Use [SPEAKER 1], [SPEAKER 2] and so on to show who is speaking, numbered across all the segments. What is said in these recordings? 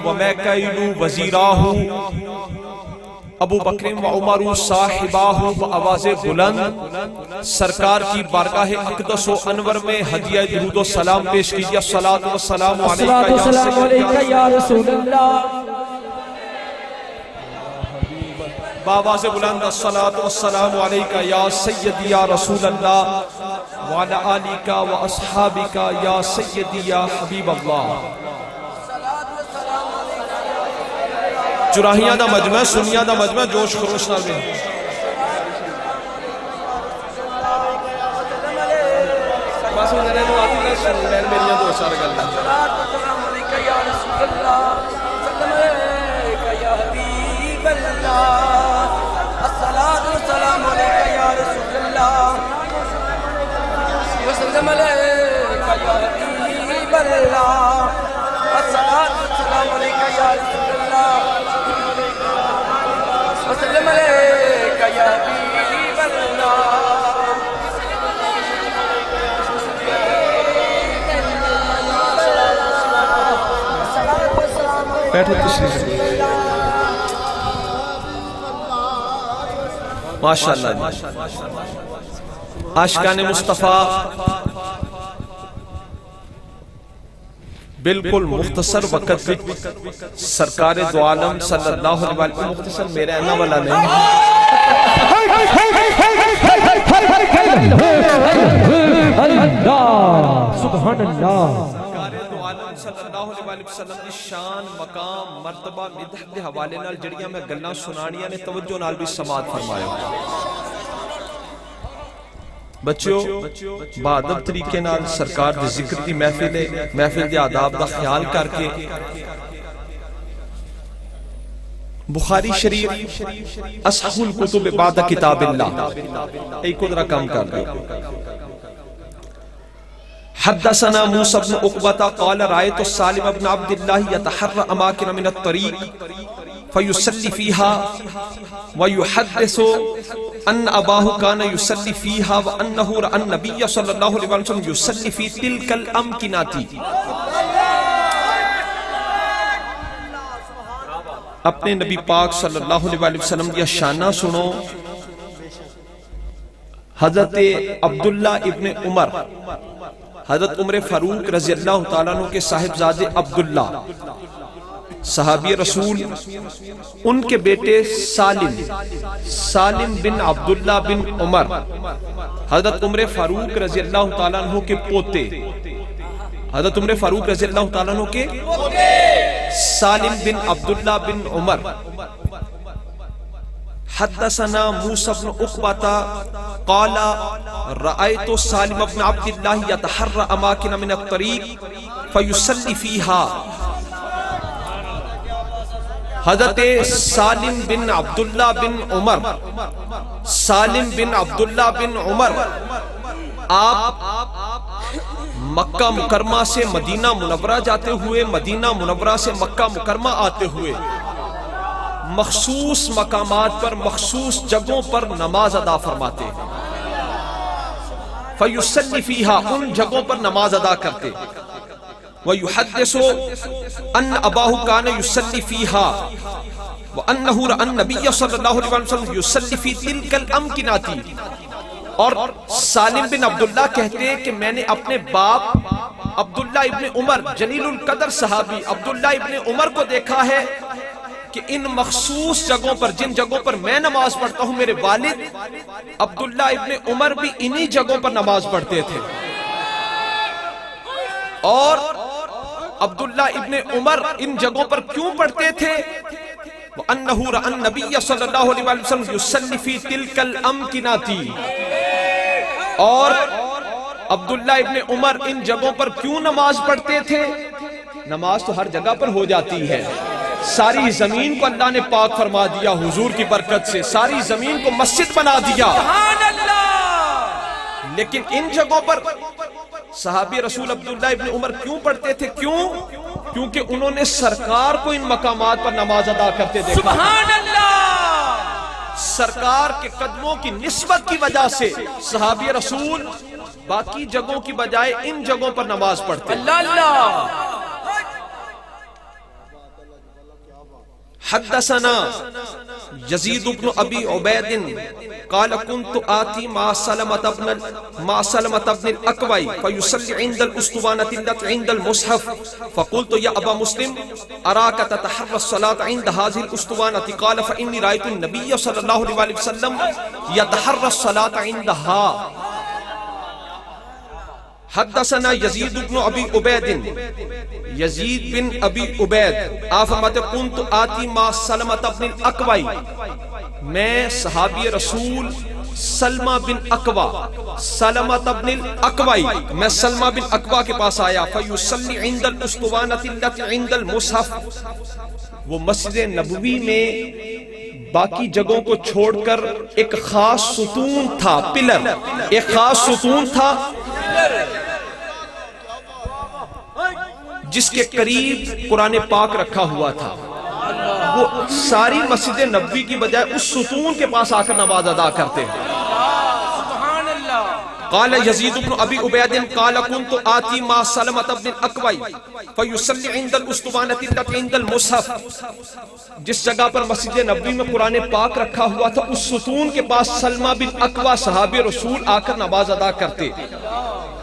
[SPEAKER 1] ومیکائیل وزیراہ ابو بکر و عمر صاحباہ آواز بلند سرکار کی بارگاہ اقدس و انور میں ہدیہ درود و سلام پیش کیجیے۔ الصلاۃ والسلام علیکہ یا رسول اللہ، بآواز بلند الصلاۃ والسلام علیکہ یا سیدی یا رسول اللہ وعلی آلک و اصحابک یا سیدی یا حبیب اللہ۔ چراہیاں دا مجمع، سنیاں دا مجمع، جوش خروش نہ دیں۔ بس میرے نو آتی ہے سن میں میری دو چار گل السلام علیکہ یا رسول اللہ، سلام علیکہ یا حبیب اللہ، الصلاۃ والسلام علیکہ یا رسول اللہ، وسلم علیکہ یا حبیب اللہ، الصلاۃ والسلام علیکہ یا رسول اللہ، وسلم علیکہ یا حبیب اللہ۔ بیٹھو تشریف ماشاءاللہ۔ عاشقان مصطفیٰ بالکل مختصر وقت سرکار دو عالم صلی اللہ علیہ وسلم، مختصر میرے انا والا نہیں،
[SPEAKER 2] سبحان اللہ،
[SPEAKER 1] سرکار دو عالم صلی اللہ علیہ وسلم کی شان، مقام، مرتبہ، مدح دے حوالے نال جڑیاں میں گلاں سنانیاں نے توجہ نال بھی سماعت فرمایا۔ بچوں بادب طریقے نال سرکار دے ذکر دی محفل دے آداب دا خیال کر کے بخاری شریف اصح الکتب بعد کتاب اللہ ایک ادھرا کام کر دے۔ حدثنا موسى بن عقبة قال رأيت سالم بن عبد الله يتحرى أماكن من الطريق فيصلي فيها ويحدث أن أباه كان يصلي فيها وأنه رأى النبي صلى الله عليه وسلم يصلي في تلك الأمكنة۔ اپنے نبی پاک صلی اللہ علیہ وسلم کی شانہ سنو۔ حضرت عبداللہ ابن عمر، حضرت عمر فاروق رضی اللہ تعالیٰ عنہ کے صاحبزادے عبداللہ صحابی رسول، ان کے بیٹے سالم بن عبداللہ بن عمر، حضرت عمر فاروق رضی اللہ تعالیٰ عنہ کے پوتے، حضرت عمر فاروق رضی اللہ تعالیٰ عنہ کے سالم بن عبداللہ بن عمر۔ حدثنا موسى بن عقبة قال رأيت سالم بن عبد الله يتحرى أماكن من الطريق فيصلي فيها۔ حضرت سالم بن عبداللہ بن عمر، سالم بن عبداللہ بن عمر آپ مکہ مکرمہ سے مدینہ منورہ جاتے ہوئے، مدینہ منورہ سے مکہ مکرمہ آتے ہوئے مخصوص مقامات پر، مخصوص جگہوں پر نماز ادا فرماتے، فیصلی فیہا، ان جگہوں پر نماز ادا کرتے، ویحدث ان اباہ کان یصلی فیہا وانہ رأى النبی صلی اللہ علیہ وسلم یصلی فی تلک الامکنات۔ اور سالم بن عبداللہ کہتے ہیں کہ میں نے اپنے باپ عبداللہ ابن عمر، جلیل القدر صحابی عبداللہ ابن عمر کو دیکھا ہے کہ ان مخصوص جگہوں پر، جن جگہوں پر میں نماز پڑھتا ہوں، میرے والد عبداللہ ابن عمر بھی انہی جگہوں پر نماز پڑھتے تھے۔ اور عبداللہ ابن عمر ان جگہوں پر کیوں پڑھتے تھے؟ وَأَنَّهُ رَأَى النَّبِيَّ صلی اللہ علیہ وسلم يُصَلِّ فِي تِلْكَ الْأَمْكِنَاتِ۔ اور عبداللہ ابن عمر ان جگہوں پر کیوں نماز پڑھتے تھے؟ نماز تو ہر جگہ پر ہو جاتی ہے، ساری زمین کو اللہ نے پاک فرما دیا حضور کی برکت سے، ساری زمین کو مسجد بنا دیا، لیکن ان جگہوں پر صحابی رسول عبداللہ ابن عمر کیوں پڑھتے تھے؟ کیونکہ انہوں نے سرکار کو ان مقامات پر نماز ادا کرتے دیکھا۔ سبحان اللہ! سرکار کے قدموں کی نسبت کی وجہ سے صحابی رسول باقی جگہوں کی بجائے ان جگہوں پر نماز پڑھتے۔ اللہ اللہ! حدثنا يزيد بن ابي عبيد قال كنت آتي مع سلمة بن الأكوع فيصلي عند الأسطوانة التي عند المصحف فقلت يا أبا مسلم أراك تتحرى الصلاة عند هذه الأسطوانة قال فإني رأيت النبي صلى الله عليه وسلم يتحرى الصلاة عندها. حدثنا يزيد بن ابي عبيد یزید بن ابی عبید آپ فرماتے کنت آتی ما سلمة بن الاکوع، میں صحابی رسول سلمہ بن اکوع، سلمة بن الاکوع، میں سلمہ بن اکوع کے پاس آیا فیصلی عند الاسطوانۃ التي عند المصحف، وہ مسجد نبوی میں باقی جگہوں کو چھوڑ کر ایک خاص ستون تھا، پلر، ایک خاص ستون تھا جس کے قریب قرآن پاک رکھا ہوا تھا. وہ ساری مسجد نبوی کی بجائے اس ستون کے پاس آ کر نماز ادا کرتے ہیں. قال یزید بن ابی عبید قال كنت آتی مع سلمة بن الاکوع فیصلی عند الاسطوانۃ التي عند المصحف، جس جگہ پر مسجد نبوی میں قرآن پاک رکھا ہوا تھا اس ستون کے پاس سلمہ بن اکوع صحابی رسول آ کر نماز ادا کرتے.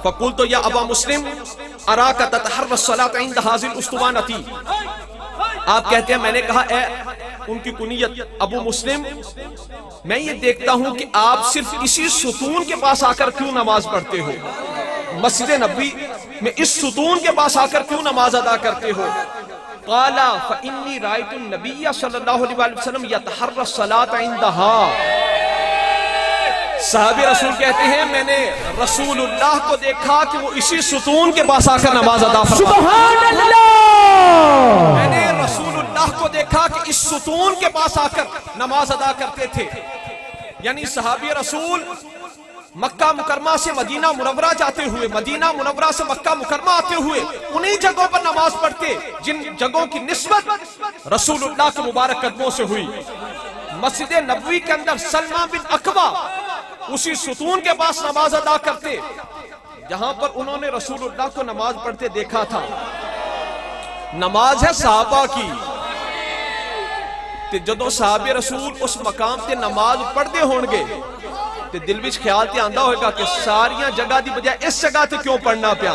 [SPEAKER 1] فقلت یا ابا مسلم اراک تتحرى الصلاة عند هذه الاسطوانة، آپ کہتے ہیں میں نے کہا اے ان کی کنیت ابو مسلم، میں یہ دیکھتا ہوں کہ آپ صرف اسی ستون کے پاس آ کر کیوں نماز پڑھتے ہو، مسجد نبوی میں اس ستون کے پاس آ کر کیوں نماز ادا کرتے ہو. قال فإني رأيت النبي صلی اللہ علیہ وسلم يتحرى الصلاة عندها، صحابی رسول کہتے ہیں میں نے رسول اللہ کو دیکھا کہ وہ اسی ستون کے پاس آ کر نماز ادا فرماتے.
[SPEAKER 2] سبحان اللہ،
[SPEAKER 1] میں نے رسول اللہ کو دیکھا کہ اس ستون کے پاس آ کر نماز ادا کرتے تھے. یعنی صحابی رسول مکہ مکرمہ سے مدینہ منورہ جاتے ہوئے، مدینہ منورہ سے مکہ مکرمہ آتے ہوئے انہی جگہوں پر نماز پڑھتے جن جگہوں کی نسبت رسول اللہ کے مبارک قدموں سے ہوئی. مسجد نبوی کے اندر سلمہ بن اکوع اسی ستون کے پاس نماز ادا کرتے جہاں پر انہوں نے رسول اللہ کو نماز پڑھتے دیکھا تھا. نماز ہے صحابہ کی، تے جدوں صحابہ رسول اس مقام تے نماز پڑھتے ہونگے تے دل وچ خیال تے آندا ہوئے گا کہ ساریاں جگہ دی بجائے اس جگہ تے کیوں پڑھنا پیا،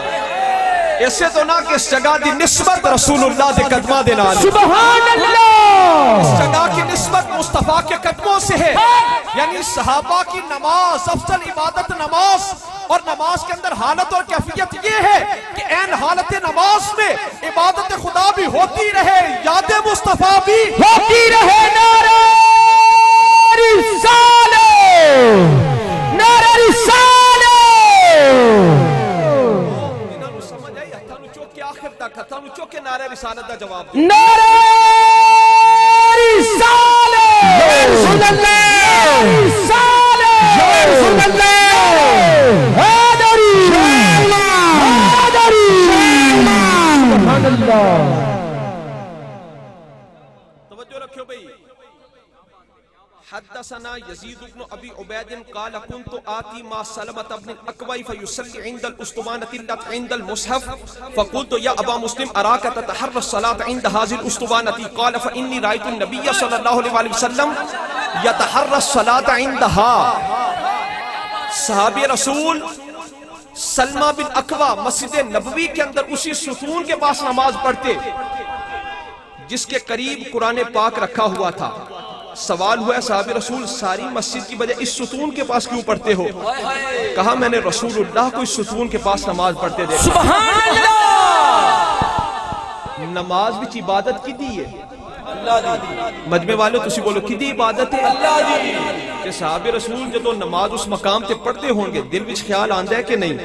[SPEAKER 1] ایسے تو نہ کہ اس جگہ دی نسبت رسول اللہ دے قدمہ دے نال،
[SPEAKER 2] سبحان اللہ،
[SPEAKER 1] اس جگہ کی نسبت مصطفیٰ کے قدموں سے ہے. یعنی صحابہ کی نماز افضل عبادت نماز، اور نماز کے اندر حالت اور کیفیت یہ ہے کہ این حالت نماز میں عبادت خدا بھی ہوتی رہے، یاد مصطفیٰ بھی
[SPEAKER 2] ہوتی رہے. نعرہ رسالہ، نعرہ رسالہ،
[SPEAKER 1] سمجھ آئی ہتھانو چوک کے آخر تک، ہتھانو چوک کے نعرہ رسالت دا جواب دے.
[SPEAKER 2] نعرہ رسالہ، رسول اللہ، رسالہ، رسول اللہ، حیدری، حیدری، سبحان اللہ.
[SPEAKER 1] توجہ رکھو بھئی. حدثنا يزيد بن ابي عبيد قال كنت آتي مع سلمة بن الاكوع فيصلي عند الاسطوانة التي عند المصحف فقلت يا ابا مسلم اراك تتحرى الصلاة عند هذه الاسطوانة قال فاني رأيت النبي صلى الله عليه وسلم يتحرى الصلاة عندها. صحابی رسول سلمہ بن اکوع مسجد نبوی کے اندر اسی ستون کے پاس نماز پڑھتے جس کے قریب قرآن پاک رکھا ہوا تھا. سوال ہوا ہے صحابی رسول ساری مسجد کی بجائے اس ستون کے پاس کیوں پڑھتے ہو؟ کہا میں نے رسول اللہ کو اس ستون کے پاس نماز پڑھتے دیکھا.
[SPEAKER 2] سبحان اللہ،
[SPEAKER 1] نماز بھی عبادت کی دی ہے مجمع والے تسی بولو کی دی عبادت ہے کہ صحابی رسول جدو نماز اس مقام تے پڑھتے ہوں گے دل وچ خیال آندہ ہے کہ نہیں؟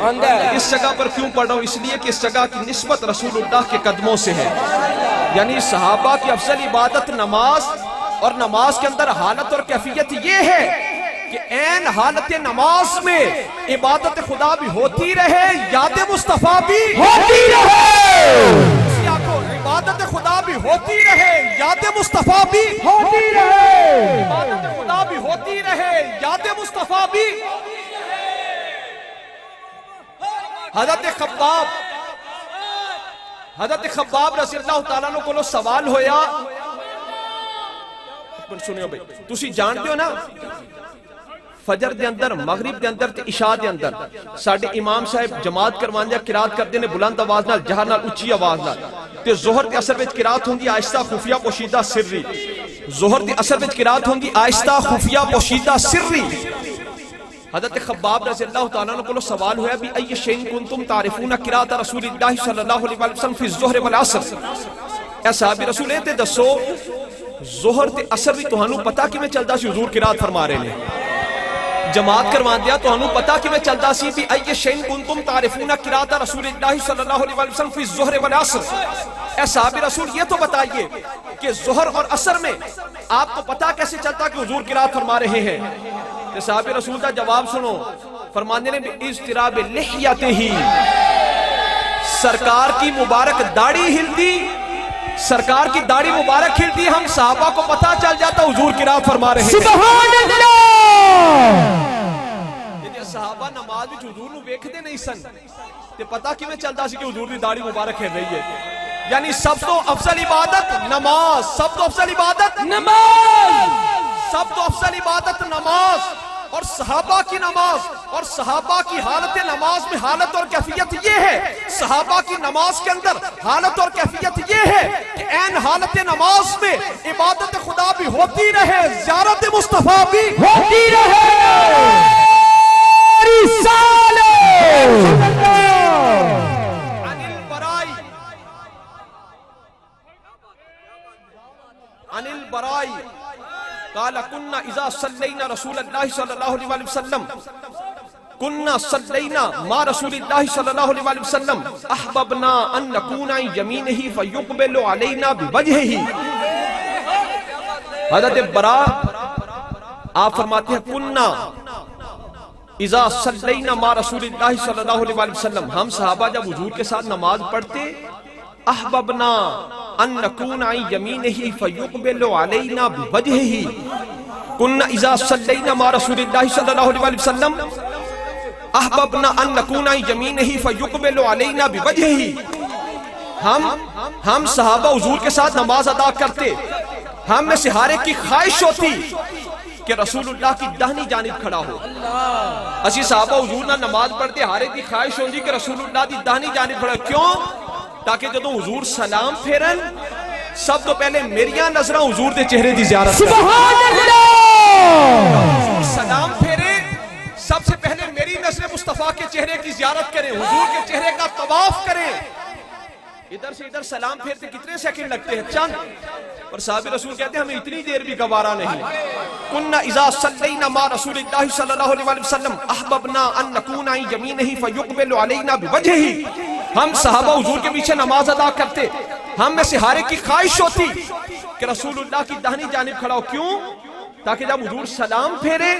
[SPEAKER 1] اس جگہ پر کیوں پڑھ رہا ہوں؟ اس لیے کہ اس جگہ کی نسبت رسول اللہ کے قدموں سے ہے. یعنی صحابہ کی افضل عبادت نماز، اور نماز کے اندر حالت اور کیفیت یہ ہے کہ این حالت نماز میں عبادت خدا بھی ہوتی رہے، یاد مصطفیٰ بھی
[SPEAKER 2] ہوتی رہے،
[SPEAKER 1] عبادت خدا بھی ہوتی رہے، یاد مصطفیٰ بھی
[SPEAKER 2] ہوتی رہے،
[SPEAKER 1] عبادت خدا بھی ہوتی رہے، یاد مصطفیٰ بھی. حضرت خباب رضی اللہ تعالیٰ عنہ کو سوال ہویا سنو بھائی تسی جانتے ہو نا فجر دے اندر مغرب دے اندر تے عشاء دے اندر ساڈے امام صاحب جماعت کرواندے قرات کردے نے بلند آواز نال جہر نال اونچی آواز نال تے ظہر تے عصر وچ قرات ہوندی آہستہ خفیہ پوشیدہ سری ظہر تے عصر وچ قرات ہوندی آہستہ خفیہ پوشیدہ سری حضرت خباب رضی اللہ تعالیٰ عنہ کو سوال ہوا بھی ای شیء کنتم تعرفون قرات رسول اللہ صلی اللہ علیہ وسلم فی الظہر والعصر اے صحابی رسول تے دسو ظہر تے عصر بھی تہانوں پتہ کیویں چلدا سی حضور قرات فرما رہے نے جماعت کروان دیا تو انہوں پتا کہ میں چلتا سی بھی ای شیء کنتم تعرفون قرات رسول اللہ صلی اللہ علیہ وسلم فی الظہر والعصر اے صحابی رسول یہ تو بتائیے کہ ظہر اور عصر میں آپ کو پتا کیسے چلتا کہ حضور قرات فرما رہے ہیں کہ صحابی رسول کا جواب سنو فرمانے نے اضطراب لحیتہ سرکار کی مبارک داڑھی ہلتی سرکار کی داڑھی مبارک ہلتی ہم صحابہ کو پتا چل جاتا حضور قرات فرما رہے ہیں
[SPEAKER 2] سبحان اللہ
[SPEAKER 1] صحابہ نماز وچ حضور نو ویکھدے نہیں سن تے پتہ کیویں چلدا سی کہ حضور دی داڑھی مبارک ہے رہی ہے یعنی سب تو افضل عبادت نماز سب تو افضل عبادت
[SPEAKER 2] نماز
[SPEAKER 1] سب تو افضل عبادت نماز اور صحابہ کی نماز اور صحابہ کی حالت نماز میں حالت اور کیفیت یہ ہے صحابہ کی نماز کے اندر حالت اور کیفیت یہ ہے کہ این حالت نماز میں عبادت خدا بھی ہوتی رہے زیارت مصطفیٰ بھی
[SPEAKER 2] ہوتی رہے رسالہ
[SPEAKER 1] عن البرائی قال كنا اذا صلينا رسول الله صلى الله عليه وسلم كنا صلينا مع رسول الله صلى الله عليه وسلم احببنا ان نكون عن يمينه فيقبل علينا بوجهه حضرت برا آپ فرماتے ہیں كنا اذا صلينا مع رسول الله صلى الله عليه وسلم ہم صحابہ جب حضور کے ساتھ نماز پڑھتے احببنا ان نکون عن یمینہ فیقبل علینا بوجہہ کنا اذا صلینا مع رسول اللہ صلی اللہ علیہ وسلم احببنا ان نکون عن یمینہ فیقبل علینا بوجہہ ہم صحابہ حضور کے ساتھ نماز ادا کرتے ہم میں سے ہر ایک کی خواہش ہوتی کہ رسول اللہ کی دہنی جانب کھڑا ہو اسی صحابہ حضور نہ نماز پڑھتے ہر ایک کی خواہش ہوتی کہ رسول اللہ کی دہنی جانب کھڑا کیوں تاکہ جدوں حضور سلام پھیرن سب تو پہلے میریاں نظراں حضور دے چہرے دی زیارت کریں
[SPEAKER 2] سبحان اللہ
[SPEAKER 1] حضور سلام پھیرے سب سے پہلے میری نظر مصطفیٰ کے چہرے کی زیارت کریں حضور کے چہرے کا طواف کریں ادھر سے ادھر سلام پھیرتے کتنے سیکنڈ لگتے ہیں چند اور صحابی رسول کہتے ہیں ہمیں اتنی دیر بھی گوارا نہیں کنا اذا صلینا مع رسول اللہ صلی اللہ علیہ وسلم احببنا ان نکون عن یمینہ فیقبل علینا بوجہہ ہم صحابہ حضور کے پیچھے نماز ادا کرتے ہم میں سے ہر ایک کی خواہش ہوتی کہ رسول اللہ کی دہنی جانب کھڑا ہو کیوں تاکہ جب حضور سلام پھیرے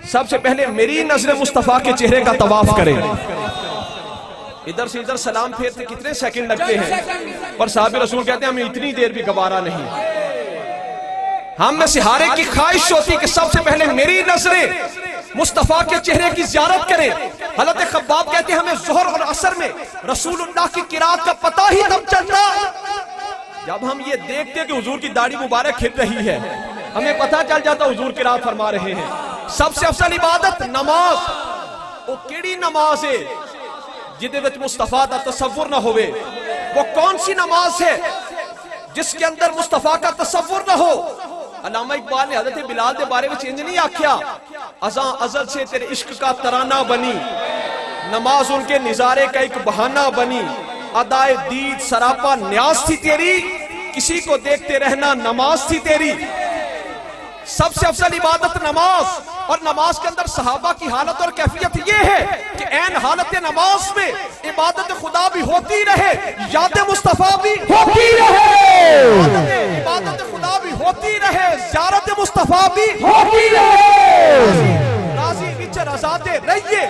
[SPEAKER 1] سب سے پہلے میری نظر مصطفیٰ کے چہرے کا طواف کرے ادھر سے ادھر سلام پھیرتے کتنے سیکنڈ لگتے ہیں پر صحابی رسول کہتے ہیں ہمیں اتنی دیر بھی گوارا نہیں ہم میں سے ہر ایک کی خواہش ہوتی کہ سب سے پہلے میری نظریں مصطفیٰ کے چہرے کی زیارت کریں حضرت خباب کہتے ہیں ہمیں ظہر اور عصر میں رسول اللہ کی قرات کا پتہ ہی تب چلتا جب ہم یہ دیکھتے کہ حضور کی داڑھی مبارک کھل رہی ہے ہمیں پتہ چل جاتا حضور قرات فرما رہے ہیں سب سے افضل عبادت نماز وہ کیڑی نماز ہے جدے وچ مصطفیٰ دا تصور نہ ہوئے وہ کون سی نماز ہے جس کے اندر مصطفیٰ کا تصور نہ ہو علامہ اقبال نے حضرت بلال دے بارے میں چینج نہیں آکھیا ازاں ازل سے تیرے عشق کا ترانہ بنی نماز ان کے نظارے کا ایک بہانہ بنی ادائے دید سراپا نیاز تھی تیری کسی کو دیکھتے رہنا نماز تھی تیری سب سے افضل عبادت نماز اور نماز کے اندر صحابہ کی حالت اور کیفیت یہ ہے کہ این حالت نماز میں عبادت خدا بھی ہوتی رہے یاد مصطفیٰ بھی
[SPEAKER 2] ہوتی رہے
[SPEAKER 1] عبادت خدا بھی ہوتی رہے زیارت مصطفیٰ بھی
[SPEAKER 2] ہوتی رہے
[SPEAKER 1] راضی وچ رضاتے رہیے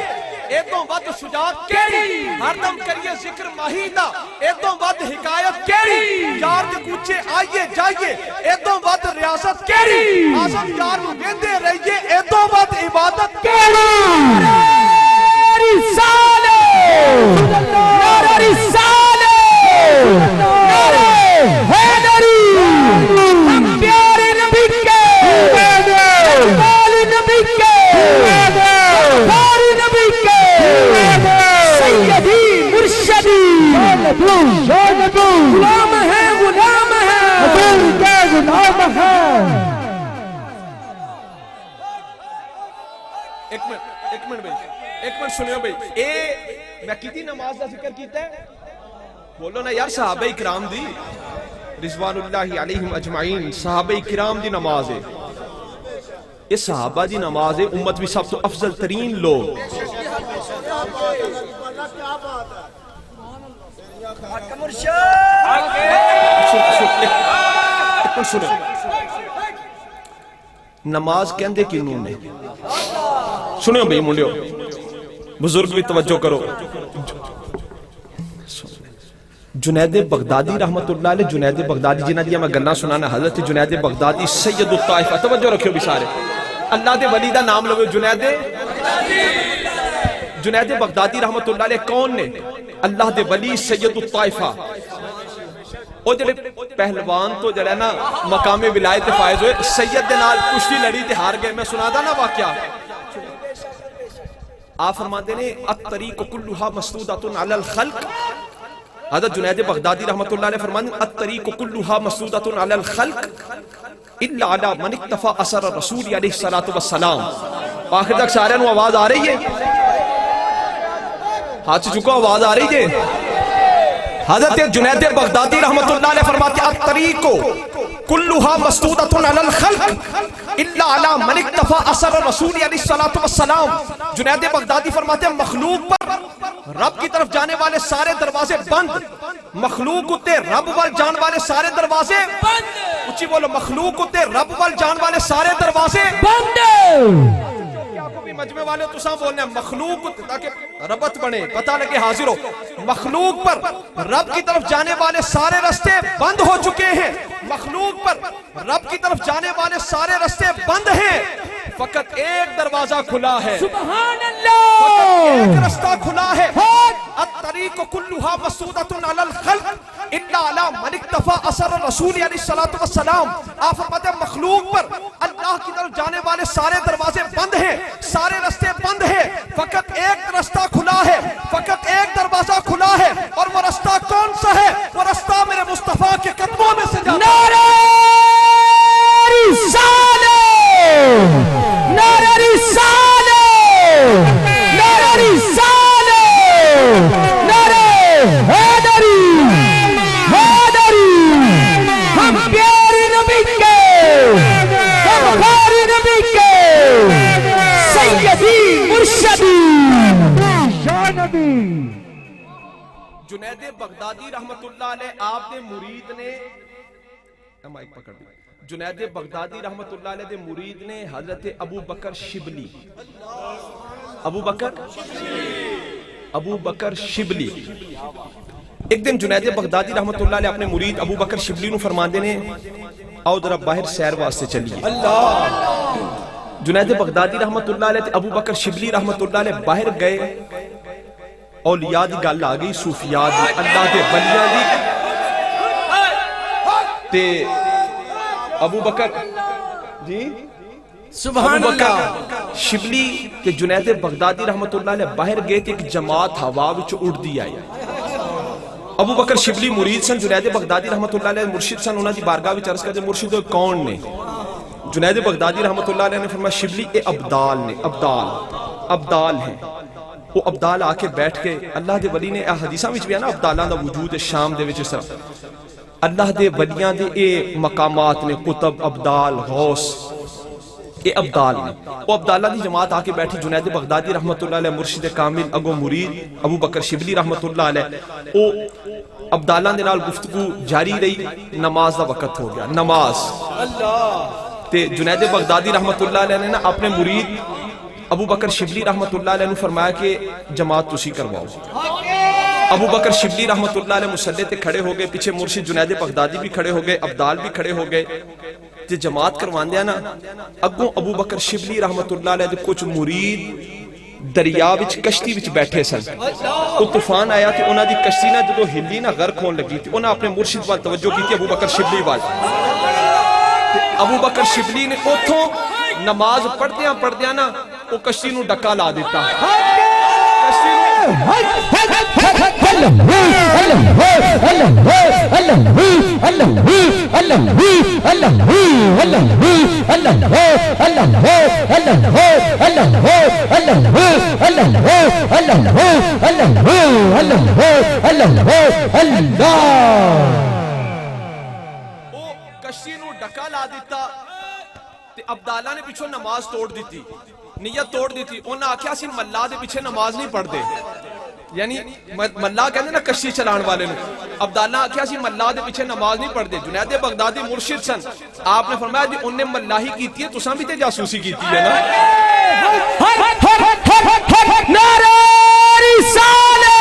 [SPEAKER 1] ایدوں ود شجاعت کیڑی ہر دم کریے ذکر ماہیدہ ایدوں ود حکایت کیڑی یار دے کوچے آئیے جائیے ایدوں ود ریاست کیڑی آزم یار گیندے رہیے ایدوں ود عبادت
[SPEAKER 2] کیڑی رسالہ نعرہ رسالہ نعرہ حیدری ہم پیارے نبی کے
[SPEAKER 1] ایک منٹ سنیو بھائی میں کیتی نماز کا ذکر کیتا ہے بولو نا یار صحابہ کرام دی رضوان اللہ علیہم اجمعین صحابہ کرام دی نماز ہے یہ صحابہ دی نماز ہے امت بھی سب تو افضل ترین لوگ سنو نماز کہندے کنوں نے سنو بھئی منڈیو بزرگ بھی توجہ کرو جنید بغدادی رحمت اللہ علیہ جنید بغدادی جنہ دیا میں گلنا سنانا حضرت جنید بغدادی سید الطائفہ توجہ رکھو بھی سارے اللہ دے ولی دا نام لو جنید بغدادی رحمت اللہ علیہ کون نے اللہ دے ولی سید الطائفہ او جڑے پہلوان تو جڑے نا مقام ولایت فائز ہوئے سید دے نال کشتی لڑی تے ہار گئے میں سنا دا نا واقعہ آپ فرماتے نے الطریق کلھا مسدودۃ علی الخلق حضرت جنید بغدادی رحمت اللہ علیہ فرماتے ہیں الطریق کلھا مسدودۃ علی الخلق الا علی من اکتفى اثر الرسول علیہ الصلوۃ والسلام آخر تک سارے نو آواز آ رہی ہے ہاتھ چکو آواز آ رہی ہے حضرت جنید بغدادی رحمت اللہ علیہ فرماتے ہیں الطریق کلھا مسدودۃ علی الخلق الا علی من اکتفى اثر الرسول علیہ الصلوۃ والسلام جنید بغدادی فرماتے ہیں مخلوق پر رب کی طرف جانے والے سارے دروازے بند مخلوق اتے رب وال جان والے سارے دروازے بند اچھی بولو مخلوق اتے رب وال جان والے سارے دروازے بند مجمع والے تو ساں بولنے ہیں مخلوق تاکہ ربط بنے پتہ لگے حاضر ہو مخلوق پر رب کی طرف جانے والے سارے رستے بند ہو چکے ہیں مخلوق پر رب کی طرف جانے والے سارے رستے بند ہیں فقط ایک دروازہ کھلا ہے سبحان اللہ فقط ایک رستہ کھلا ہے الطریق کلھا مسدودۃ علی الخلق الا علی من اکتفى اثر الرسول علیہ الصلوۃ والسلام آپ فرماتے ہیں مخلوق پر اللہ کی طرف جانے والے سارے دروازے بند ہیں سارے رستے بند ہیں فقط ایک رستہ کھلا ہے فقط ایک دروازہ کھلا ہے اور وہ رستہ کون سا ہے وہ رستہ میرے مصطفیٰ کے قدموں میں سے جاتا ہے
[SPEAKER 2] نعرہ رسالت نعرہ رسالت نعرہ رسالت نعرہ حیدری حیدری ہم پیارے نبی کے ہم پیارے نبی کے سیدی مرشدی شاہ نبی
[SPEAKER 1] جنید بغدادی رحمت اللہ علیہ آپ نے مرید نے مائک پکڑ دی جنید بغدادی رحمت اللہ علیہ دے مرید نے حضرت ابو بکر شبلی ابو بکر شبلی ایک دن جنید بغدادی رحمت اللہ علیہ اپنے مرید ابو بکر شبلی نو فرماندے نے آؤ ذرا باہر سیر واسطے چلیے جنید بغدادی رحمت اللہ علیہ ابو بکر شبلی رحمت اللہ علیہ باہر گئے اولیاء دی گل آ گئی صوفیاء دی اللہ دے ولیاں دی تے ابو بکر جی سبحان اللہ شبلی تے جنید بغدادی رحمت اللہ علیہ باہر گئے تے ایک جماعت ہوا وچ اڑ دی آئی ابو بکر شبلی مرید سن جنید بغدادی رحمت اللہ علیہ مرشد سن انہاں دی بارگاہ وچ عرض کرتے مرشد کون نے جنید بغدادی رحمت اللہ علیہ نے فرمایا شبلی اے ابدال نے ابدال ہیں وہ ابدال آ کے بیٹھ کے اللہ دے ولی نے حدیثاں وچ بھی ہے نا ابدالاں دا وجود شام دے وچ اس طرح اللہ دے ولیاں دے اے مقامات نے قطب ابدال غوث اے ابدال نے وہ ابدالہ دی جماعت آ کے بیٹھی جنید بغدادی رحمت اللہ علیہ مرشد کامل اگو مرید ابو بکر شبلی رحمت اللہ علیہ او ابدالہ دے نال گفتگو جاری رہی نماز دا وقت ہو گیا نماز تے جنید بغدادی رحمت اللہ علیہ نے نا اپنے مرید ابو بکر شبلی رحمت اللہ علیہ نے فرمایا کہ جماعت تسی کرواؤ ابو بکر شبلی رحمت اللہ علیہ مصلی تے کھڑے ہو گئے پیچھے مرشد جنید بغدادی بھی کھڑے ہو گئے ابدال بھی کھڑے ہو گئے تے جماعت کروان دیا نا اگوں ابو بکر شبلی رحمت اللہ علیہ دے کچھ مرید دریا وچ کشتی وچ بیٹھے سن تو طوفان آیا تے انہاں دی کشتی نہ جدوں ہلی نہ غرق ہون لگی تے انہاں اپنے مرشد وال توجہ کی ابو بکر شبلی وال ابو بکر شبلی نے اوتھوں نماز پڑھدیاں نا وہ کشتی نو ڈکا لا دیتا کشتی نو کشتی نو ڈکا لا دیتا تے عبداللہ نے پیچھے نماز توڑ دیتی، نیت توڑ دیتی. انہاں آکھیا سی ملا دے پیچھے نماز نہیں پڑھ دے، یعنی ملا کہندے نا کشتی چلان والے نے. عبداللہ آکھیا سی ملا دے پیچھے نماز نہیں پڑھ دے. جنید بغدادی مرشد سن، آپ نے فرمایا جی انہیں ملاہی کیتی ہے تساں بھی تے جاسوسی کیتی ہے نا.
[SPEAKER 2] نعرہ رسالت،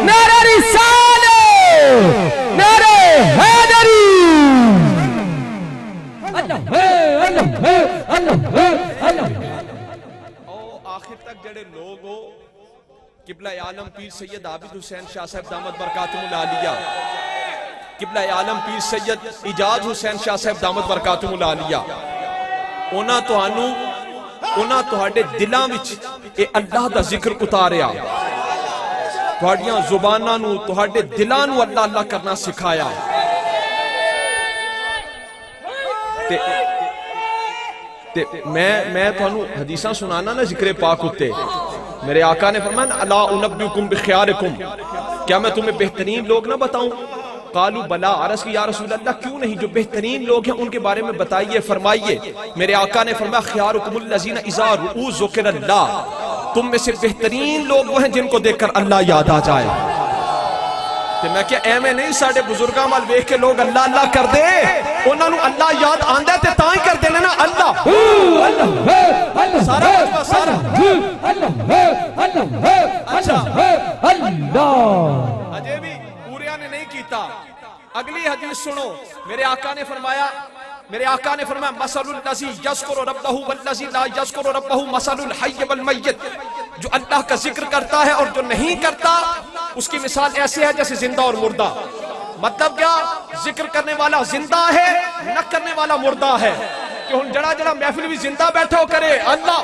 [SPEAKER 2] نعرہ رسالت، نعرہ حیدری.
[SPEAKER 1] آخر تک جڑے لوگ ہو قبلہ عالم پیر سید عابد حسین شاہ صاحب دامت برکاتہم العالیہ، قبلہ عالم پیر سید اجاز حسین شاہ صاحب دامت برکاتہم العالیہ، انہاں تہاڈے دلاں وچ اے اللہ دا ذکر اتاریا، تہاڈیاں زباناں نو تہاڈے دلاں نو اللہ اللہ کرنا سکھایا. میں تھانوں حدیثاں سنانا نا ذکر پاک ہوتے. میرے آقا نے فرمایا الا انبئکم بخیارکم، کیا میں تمہیں بہترین لوگ نہ بتاؤں؟ قالوا بلا، عرض کی یا رسول اللہ کیوں نہیں، جو بہترین لوگ ہیں ان کے بارے میں بتائیے فرمائیے. میرے آقا نے فرمایا خیارکم الذین اذا رؤوا ذکر اللہ، تم میں سے بہترین لوگ وہ ہیں جن کو دیکھ کر اللہ یاد آ جائے. تو میں کیا اے میں نہیں ساڑھے بزرگاں مال بیخ کے لوگ اللہ اللہ کر دے، انہوں نے اللہ یاد آندہ تے تائیں کر دینے نا اللہ سارا مجمع سارا. اچھا اجے بھی پوریا نے نہیں کیتا. اگلی حدیث سنو. میرے آقا نے فرمایا مثل الذی یذکر ربہ والذی لا یذکر ربہ مثل الحی والمیت، جو اللہ کا ذکر کرتا ہے اور جو نہیں کرتا اس کی مثال ایسے ہے جیسے زندہ اور مردہ. مطلب کیا؟ ذکر کرنے والا زندہ ہے، نہ کرنے والا مردہ ہے. کہ ہن جڑا جڑا محفل بھی زندہ بیٹھا ہو کرے اللہ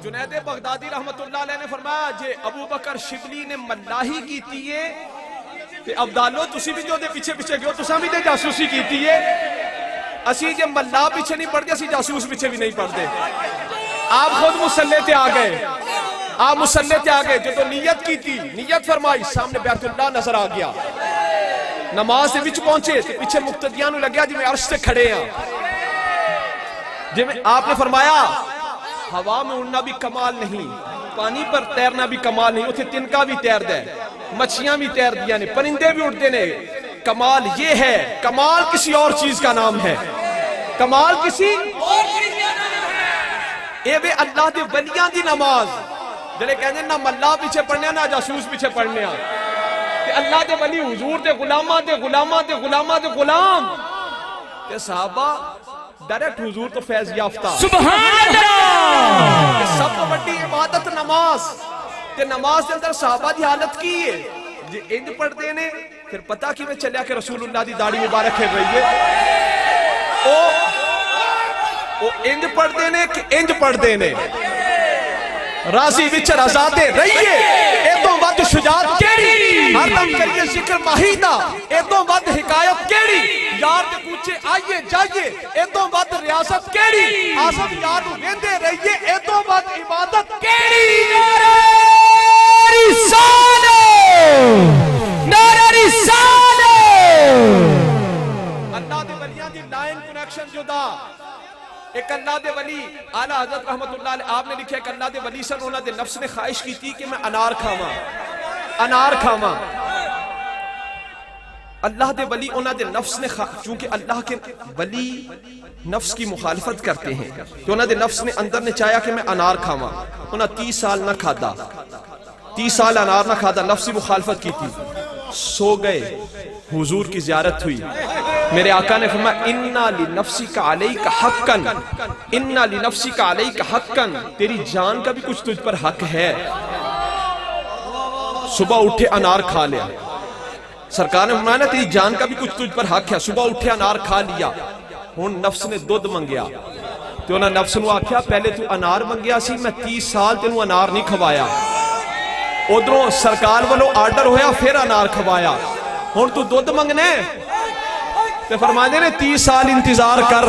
[SPEAKER 1] جنید بغدادی رحمت اللہ علیہ نے فرمایا جے ابو بکر شبلی نے ملاحی کیتی ہے تے عبداللہ تسی بھی جو دے پیچھے پیچھے گئے تساں بھی دے جاسوسی کیتی ہے. اسی جے ملا پیچھے نہیں پڑھ دے اسی جاسوس پیچھے بھی نہیں پڑھ دے. آپ خود مسلح تے آ گئے جو تو نیت کی تھی، نیت فرمائی، سامنے بیت اللہ نظر آ گیا. نماز دے وچ پہنچے تے پیچھے مقتدیاں نو لگیا جی میں عرش تے کھڑے ہاں. جی میں آپ نے فرمایا ہوا میں اڑنا بھی کمال نہیں، پانی پر تیرنا بھی کمال نہیں، اتھے تنکا بھی تیر دے، مچھیاں بھی تیر دیا نے، پرندے بھی اڑتے نے. کمال یہ ہے، کمال کسی اور چیز کا نام ہے، کمال کسی اور چیز کا نام ہے. اے بے اللہ دے ولیاں دی نماز جڑے کہندے نہ ملا پیچھے پڑھنے نہ جاسوس پیچھے پڑھنے تے اللہ دے ولی حضور دے غلاماں دے غلام تے صحابہ ڈائریکٹ حضور تو فیض یافتہ.
[SPEAKER 2] سبحان اللہ.
[SPEAKER 1] سب تو بڑی عبادت نماز تے نماز کے اندر صحابہ دی حالت کی ہے جی انج پڑھتے نے پھر پتہ کی میں چلیا کہ رسول اللہ دی داڑھی مبارک کھیل رہی ہے. او انج پڑھتے نے کہ انج پڑھتے نے راضی وچ رضاتے رہیے. اے تو ود شجاعت کیڑی، ہر دم کریے ذکر ماہی دا. اے تو ود حکایت کیڑی، یار دے پوچھے آئیے جائیے. اے تو ود ریاست کیڑی، آسف یار نو ویندے رہیے. اے تو ود عبادت کیڑی.
[SPEAKER 2] نعرہ رسالت، نعرہ رسالت.
[SPEAKER 1] اللہ دے ولیاں دی لائن کنیکشن جدا. ایک اللہ دے ولی اعلیٰ حضرت رحمت اللہ علیہ آپ نے لکھا کہ اللہ دے ولی سن انہاں دے نفس نے خواہش کی تھی کہ میں انار کھاواں. اللہ دے ولی انہاں دے نفس نے چونکہ اللہ کے ولی نفس کی مخالفت کرتے ہیں تو انہاں دے نفس نے اندر نے چاہیا کہ میں انار کھاواں. انہاں 30 سال نہ کھادا، 30 سال انار نہ کھادا، نفسی مخالفت کی تھی. سو گئے، حضور کی زیارت ہوئی. میرے آقا نے فرمایا اِنَّا لِنَفْسِكَ عَلَيْكَ حَقًّا، اِنَّ لِنَفْسِكَ عَلَيْكَ حَقًّا، تیری جان کا بھی کچھ تجھ پر حق ہے۔ صبح اٹھے انار کھا لیا، سرکار نے فرمایا نا تیری جان کا بھی کچھ تجھ پر حق ہے، صبح اٹھے انار کھا لیا، ہن نفس نے دودھ منگیا تو انہاں نفس نو آکھیا پہلے تو انار منگیا سی، میں 30 سال تینوں انار نہیں کھوایا، ادھروں سرکار والوں آرڈر ہویا پھر انار کھوایا، ہن تو دودھ منگنے تے فرماندے نے 30 سال انتظار کر،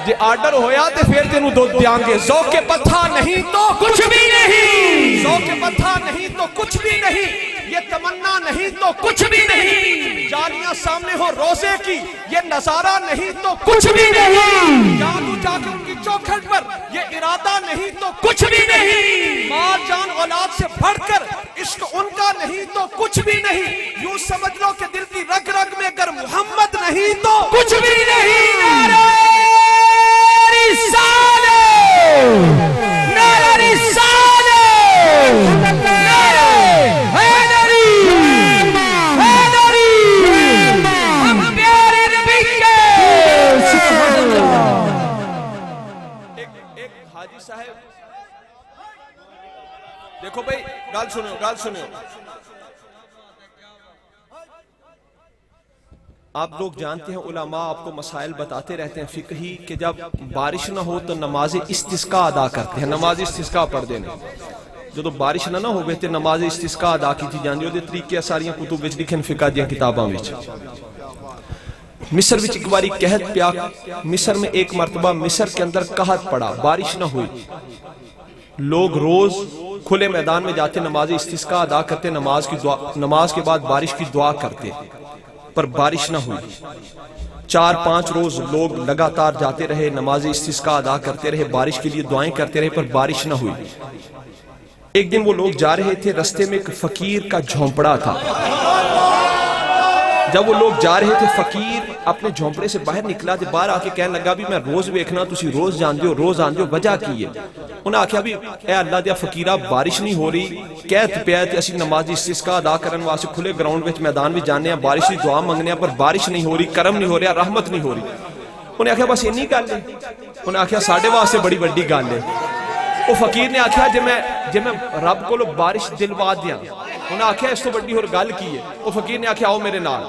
[SPEAKER 1] جے آرڈر ہویا تے پھر تینوں دودھ دیاں گے۔ ذوق پتھا نہیں تو
[SPEAKER 2] کچھ بھی نہیں،
[SPEAKER 1] ذوق پتھا نہیں تو کچھ بھی نہیں، یہ تمنا نہیں تو
[SPEAKER 2] کچھ بھی نہیں،
[SPEAKER 1] جالیاں سامنے ہو روزے کی، یہ نظارہ نہیں تو
[SPEAKER 2] کچھ بھی نہیں،
[SPEAKER 1] جادو جا کے ان کی چوکھٹ پر، یہ ارادہ نہیں تو
[SPEAKER 2] کچھ بھی نہیں،
[SPEAKER 1] مال جان اولاد سے بڑھ کر عشق ان کا نہیں تو کچھ بھی نہیں، یوں سمجھ لو کہ دل کی رگ رگ میں اگر محمد نہیں تو
[SPEAKER 2] کچھ بھی نہیں۔ نعرہ رسالت، نعرہ رسالت، نعرہ حیدری، حیدری، ہم پیارے نبی کے سبحان اللہ۔
[SPEAKER 1] ایک حاجی صاحب، دیکھو بھئی گال سنو، گال سنو، آپ لوگ جانتے ہیں علماء آپ کو مسائل بتاتے رہتے ہیں فقہی کہ جب بارش نہ ہو تو نماز استسقاء ادا کرتے ہیں، نماز استسقاء پڑھ دینے، جو بارش نہ ہو گئے تھے نماز استسقاء ادا کی تھی جاندی ہوتے طریقے ساریاں کتب وچ لکھن فقہ دیاں کتاباں وچ۔ مصر وچ ایک باری قحط پیا، مصر میں ایک مرتبہ مصر کے اندر قحط پڑا، بارش نہ ہوئی، لوگ روز کھلے میدان میں جاتے نماز استسقاء ادا کرتے، نماز کے بعد بارش کی دعا کرتے، پر بارش نہ ہوئی، 4-5 روز لوگ لگاتار جاتے رہے، نماز استسقاء ادا کرتے رہے، بارش کے لیے دعائیں کرتے رہے، پر بارش نہ ہوئی۔ ایک دن وہ لوگ جا رہے تھے، رستے میں ایک فقیر کا جھونپڑا تھا، جب وہ لوگ جا رہے تھے فقیر اپنے جھونپڑے سے باہر نکلا تے باہر آکے کہنے لگا بھی میں روز ویکھنا تسی روز جان دیو، روز آن دیو، وجہ کی ہے؟ انہاں آکھیا بھی اے اللہ دیا فقیرہ بارش نہیں ہو رہی، قحط پیا تے اسی نماز استسقاء ادا کرن واسطے کھلے گراؤنڈ وچ میدان وچ جانے ہیں، بارش دی دعا منگنے ہیں، پر بارش نہیں ہو رہی، کرم نہیں ہو رہا، رحمت نہیں ہو رہی۔ انہیں آکھیا بس انی گل ہے؟ انہیں آکھیا ساڈے واسطے بڑی بڑی گل ہے۔ وہ فقیر نے آکھیا جے میں رب کو بارش دلوا دیاں، انہیں آکھیا اس تو بڑی اور گل کی ہے؟ وہ فقیر نے آکھیا آؤ میرے نال،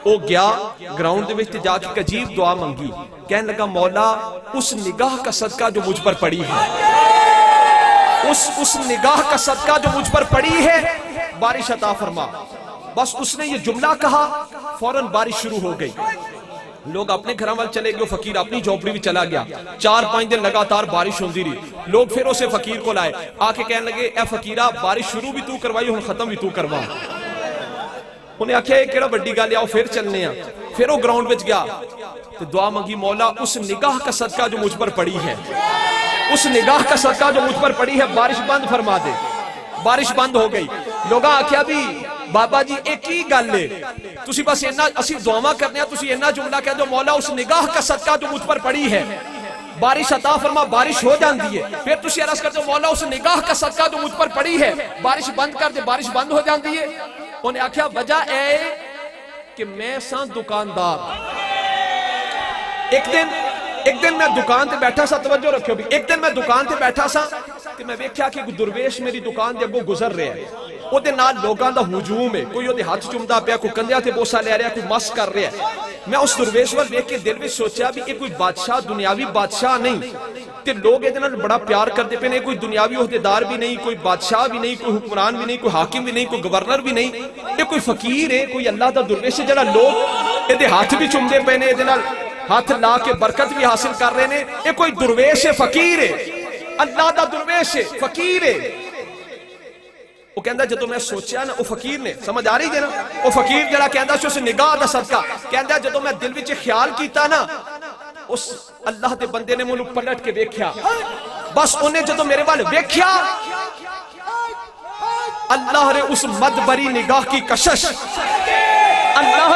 [SPEAKER 1] وہ گیا گراؤنڈ دے وچ جا کے عجیب دعا منگی، کہنے لگا مولا اس نگاہ کا صدقہ جو مجھ پر پڑی ہے، اس نگاہ کا صدقہ جو مجھ پر پڑی ہے بارش عطا فرما۔ بس اس نے یہ جملہ کہا، فوراً بارش شروع ہو گئی، لوگ اپنے گھراں وال چلے گئے، فقیر اپنی جھونپڑی بھی چلا گیا، 4-5 دن لگاتار بارش ہوندی رہی، لوگ پھر اسے فقیر کو لائے، آ کے کہنے لگے اے فقیرہ بارش شروع بھی تو کروائی ہن ختم بھی تو کروا۔ انہیں آکھیا یہ کیڑا بڑی گل ہے، آؤ پھر چلنے ہیں۔ پھر وہ گراؤنڈ وچ گیا تو دعا منگی مولا اس نگاہ کا صدقہ جو مجھ پر پڑی ہے، اس نگاہ کا صدقہ جو مجھ پر پڑی ہے بارش بند فرما دے۔ بارش بند ہو گئی، لوگاں آکھیا بھی بابا جی ایک ہی گل ہے، تسی بس اینا اسی دعاواں کرنے ہیں، تسی اینا جملہ کہہ دو مولا اس نگاہ کا صدقہ جو مجھ پر پڑی ہے بارش عطا فرما، بارش ہو جاندی ہے۔ پھر تسی عرض کرتے ہو مولا اس نگاہ کا صدقہ جو مجھ پر پڑی ہے بارش بند کر دے، بارش بند ہو جاندی ہے۔ انہیں آکھیا وجہ اے کہ میں ساں دکاندار، ایک دن میں دکان تے بیٹھا سا، توجہ رکھو بھی، ایک دن میں دکان تے بیٹھا سا کہ میں ویکھیا کہ کوئی درویش میری دکان دے اگوں گزر رہا ہے، او دے نال لوگاں دا ہجوم ہے، کوئی او دے ہاتھ چومدا پیا، کوئی کندھیاں تے بوسا لے رہا، کوئی مس کر رہا ہے۔ میں اس درویش وال ویکھ کے دل وچ سوچیا بھی یہ کوئی بادشاہ دنیاوی بادشاہ نہیں تے لوگ یہ بڑا پیار کرتے پے نے، کوئی دنیاوی عہدیدار بھی نہیں، کوئی بادشاہ بھی نہیں، کوئی حکمران بھی نہیں، کوئی حاکم بھی نہیں، کوئی گورنر بھی نہیں، یہ کوئی فقیر ہے، کوئی اللہ دا درویش ہے جڑا لوگ یہ ہاتھ بھی چومدے پے نے، یہ ہاتھ لا کے برکت بھی حاصل کر رہے ہیں، یہ کوئی درویش ہے، فقیر ہے، اللہ دا درویش ہے، فقیر ہے۔ وہ کہندا جدوں میں سوچیا نا، وہ فقیر نے سمجھ آ رہی ہے نا، وہ فقیر جڑا کہندا سی اس نگاہ دا صدقہ، کہندا جدوں میں دل وچ خیال کیتا نا، اس اللہ دے بندے نے مینوں پلٹ کے ویکھیا، بس انہیں جدوں میرے وال ویکھیا، اللہ رے اس مد بری نگاہ کی کشش، اللہ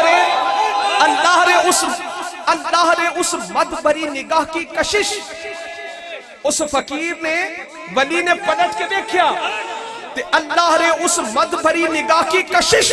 [SPEAKER 1] رے اس مد بری نگاہ کی کشش، اس فقیر نے ولی نے پلٹ کے دیکھیا تے اللہ رے اس مد بری نگاہ کی کشش،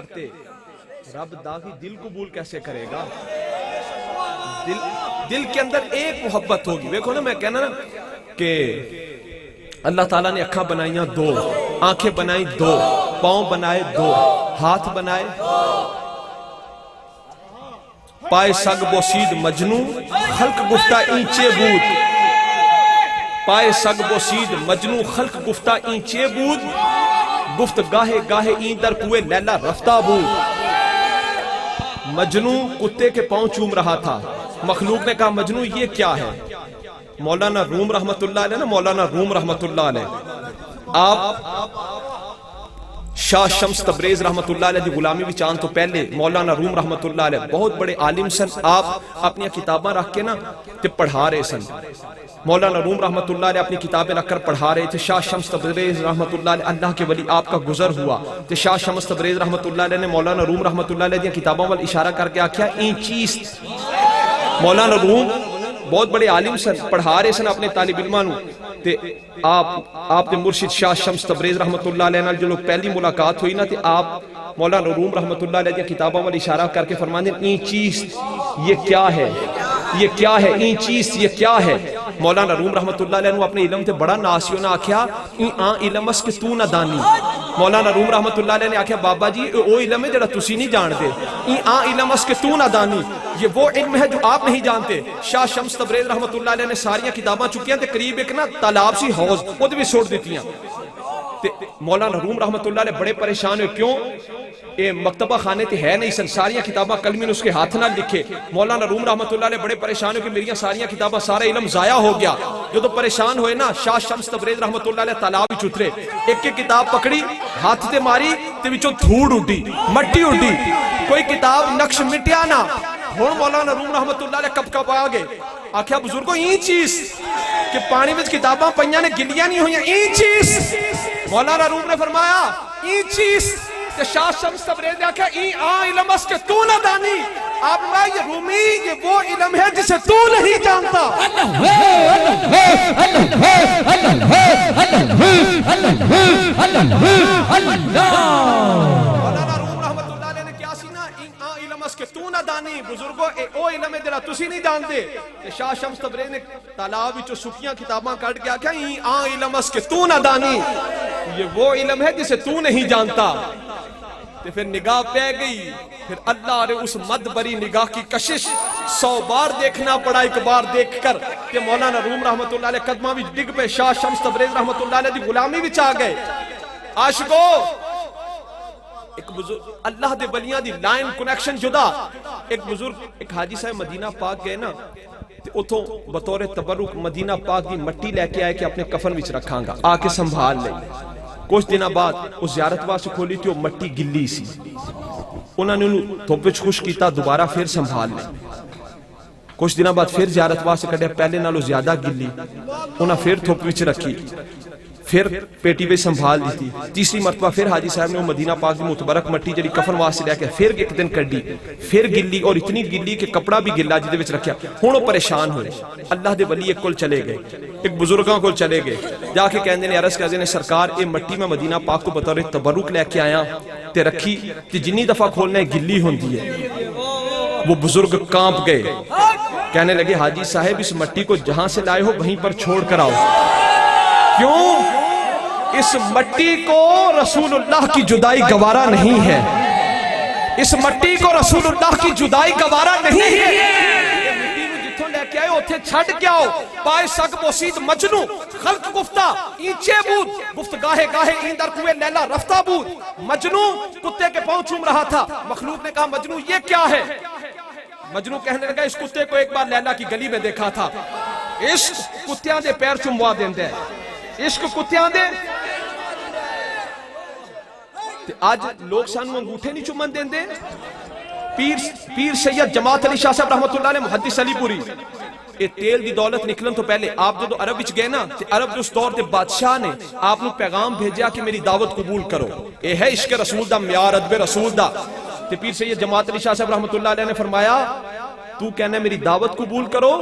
[SPEAKER 1] کرتے رب داغی دل قبول کیسے کرے گا؟ دل کے اندر ایک محبت ہوگی. دیکھو نا میں کہنا نا کہ اللہ تعالیٰ نے اکھاں بنائیاں دو, آنکھیں بنائی دو, پاؤں بنائے دو, ہاتھ بنائے, پائے سگ بوسید مجنو خلق گفتہ اینچے بود, پائے سگ بوسید مجنو خلق گفتہ اینچے بود, گفت گاہے گاہے این در کوئے لیلا رفتہ بود. مجنو کتے کے پاؤں چوم رہا تھا, مخلوق نے کہا مجنو یہ کیا ہے؟ مولانا روم رحمت اللہ علیہ نا, مولانا روم رحمت اللہ علیہ آپ شاہ شمس تبریز رحمت اللہ علیہ دی غلامی بھی چاند تو پہلے مولانا روم رحمت اللہ علیہ بہت بڑے عالم سن. آپ اپنی کتاباں رکھ کے نا تے پڑھا رہے سن. مولانا روم رحمت اللہ علیہ اپنی کتابیں رکھ کر پڑھا رہے تھے. شاہ شمس تبریز رحمت اللہ علیہ اللہ کے ولی آپ کا گزر ہوا تے شاہ شمس تبریز رحمت اللہ علیہ نے مولانا روم رحمت اللہ علیہ دی کتابوں وال اشارہ کر کے آکھیا این چیز. مولانا روم بہت بڑے عالم سن, پڑھا رہے سن اپنے طالب علماں نو تے آپ دے مرشد شاہ شمس تبریز رحمت اللہ علیہ نال جو لوگ پہلی ملاقات ہوئی نا تے آپ مولانا روم رحمت اللہ علیہ دی کتابوں وال اشارہ کر کے فرماندے این چیز یہ کیا ہے, یہ کیا ہے, این چیز یہ کیا ہے. مولانا روم رحمت اللہ علیہ نو اپنے علم تے بڑا ناسیو نہ آکھیا این آن علم اس کہ تو نہ دانی. مولانا روم رحمت اللہ علیہ نے آکھیا بابا جی او علم ہے جڑا تسی نہیں جانتے, این آن علم اس کہ تو نہ دانی, یہ وہ علم ہے جو آپ نہیں جانتے. شاہ شمس تبریز رحمت اللہ علیہ نے ساریاں کتاباں چکیاں تے قریب ایک نا تالاب سی حوض وہ بھی چھوڑ دیتیاں. مولانا روم رحمت اللہ علیہ بڑے پریشان ہوئے, کیوں اے مکتبہ خانے تے ہے نہیں سن, ساریاں کتاباں قلمی نے اس کے ہاتھ نہ لکھے. مولانا روم رحمت اللہ علیہ بڑے پریشان ہوئے کہ میری ساریاں کتاباں سارا علم ضائع ہو گیا. جو تو پریشان ہوئے نا شاہ شمس تبریز رحمت اللہ علیہ تالاب وچ اترے, ایک ایک کتاب پکڑی ہاتھ تے ماری تے وچوں دھوڑ اڈی مٹی اڈی, کوئی کتاب نقش مٹیا نہ. ہن مولانا روم رحمت اللہ علیہ کپ کپ آ گئے, آکھیا بزرگو این چیز کہ پانی وچ کتاباں پئیاں نے گلیاں نہیں ہوئیاں, این چیز. مولانا روم نے فرمایا این چیز کہ شاہ شمس تبریز نے آکھا این آن علم اس کہ تو نہ دانی. آپ نے یہ رومی یہ وہ علم ہے جسے تو نہیں جانتا. مولانا روم رحمت اللہ علیہ نے کیا سینا این آن علم اس کہ تو نہ دانی. بزرگو اے او علم ہے جڑا تسی نہیں جانتے. شاہ شمس تبریز نے تالاب وچوں سکیاں کتاباں کڈ کے آکھیا این آن علم اس کہ تو نہ دانی, یہ وہ علم ہے جسے تو نہیں جانتا. تو پھر نگاہ پہ گئی, پھر اللہ نے اس مد بری نگاہ کی کشش 100 بار دیکھنا پڑا ایک بار دیکھ کر کہ مولانا روم رحمت اللہ علیہ قدمہ بھی ڈگ پہ شاہ شمس تبریز رحمت اللہ علیہ دی غلامی بھی چاہ گئے. عاشقو ایک بزرگ اللہ دے ولیاں دی لائن کنیکشن جدا. ایک بزرگ ایک حاجی صاحب مدینہ پاک گئے نا, اتھوں بطور تبرک مدینہ پاک دی مٹی لے کے آئے کہ اپنے کفن وچ رکھاں گا, آ کے سنبھال لے. کچھ دنہ بعد اس زیارت واسطے کھولی تھی وہ مٹی گلی سی, انہوں نے انہوں دھوپ وچ خشک کیتا, دوبارہ پھر سنبھال لے. کچھ دنہ بعد پھر زیارت واسطے کڈیا, پہلے نالوں زیادہ گلی, انہوں پھر دھوپ وچ رکھی, پھر پیٹی وچ سنبھال دیتی. تیسری مرتبہ پھر حاجی صاحب نے وہ مدینہ پاک دی متبرک مٹی جڑی کفن واسطے لے کے پھر ایک دن کڈی, پھر گلی اور اتنی گلی کہ کپڑا بھی گلا جدے وچ رکھیا. ہن وہ پریشان ہوئے, اللہ دے ولی ایک کول چلے گئے, ایک بزرگاں کول چلے گئے, جا کے کہندے نے عرض کردے نے سرکار اے مٹی میں مدینہ پاک تو بطور تبرک لے کے آیا تے رکھی تے جنی دفعہ کھولنا ہے گلی ہوندی ہے. وہ بزرگ کانپ گئے, کہنے لگے حاجی صاحب اس مٹی کو جہاں سے لائے ہو وہیں پر چھوڑ کر آؤ. کیوں؟ اس مٹی کو رسول اللہ کی جدائی گوارا نہیں ہے, اس مٹی کو رسول اللہ کی جدائی گوارا نہیں ہے. مٹی کو جتھوں لے کے آئے اتھے چھڑ کے آؤ. پائے سگ بوسید مجنو خلق گفتہ اینچے بود, گفت گاہے گاہے این در کوئے لیلا رفتہ بود. مجنو کتے کے پاؤں چوم رہا تھا, مخلوق نے کہا مجنو یہ کیا ہے؟ مجنو کہنے لگا اس کتے کو ایک بار لیلا کی گلی میں دیکھا تھا. عشق کتیاں دے پیر چموا دیندے, عشق کتیاں دے. آج لوگ سانو انگوٹھے نہیں چومن دیندے. پیر سید جماعت علی شاہ صاحب رحمت اللہ علیہ محدث علی پوری, اے تیل دی دولت نکلن تو پہلے آپ جو عرب وچ گئے نا, عرب جو اس دور دے بادشاہ نے آپ نو پیغام بھیجیا کہ میری دعوت قبول کرو. اے ہے عشق رسول دا معیار, ادب رسول دا. تے پیر سید جماعت علی شاہ صاحب رحمت اللہ علیہ نے فرمایا تو کہنا میری دعوت قبول کرو,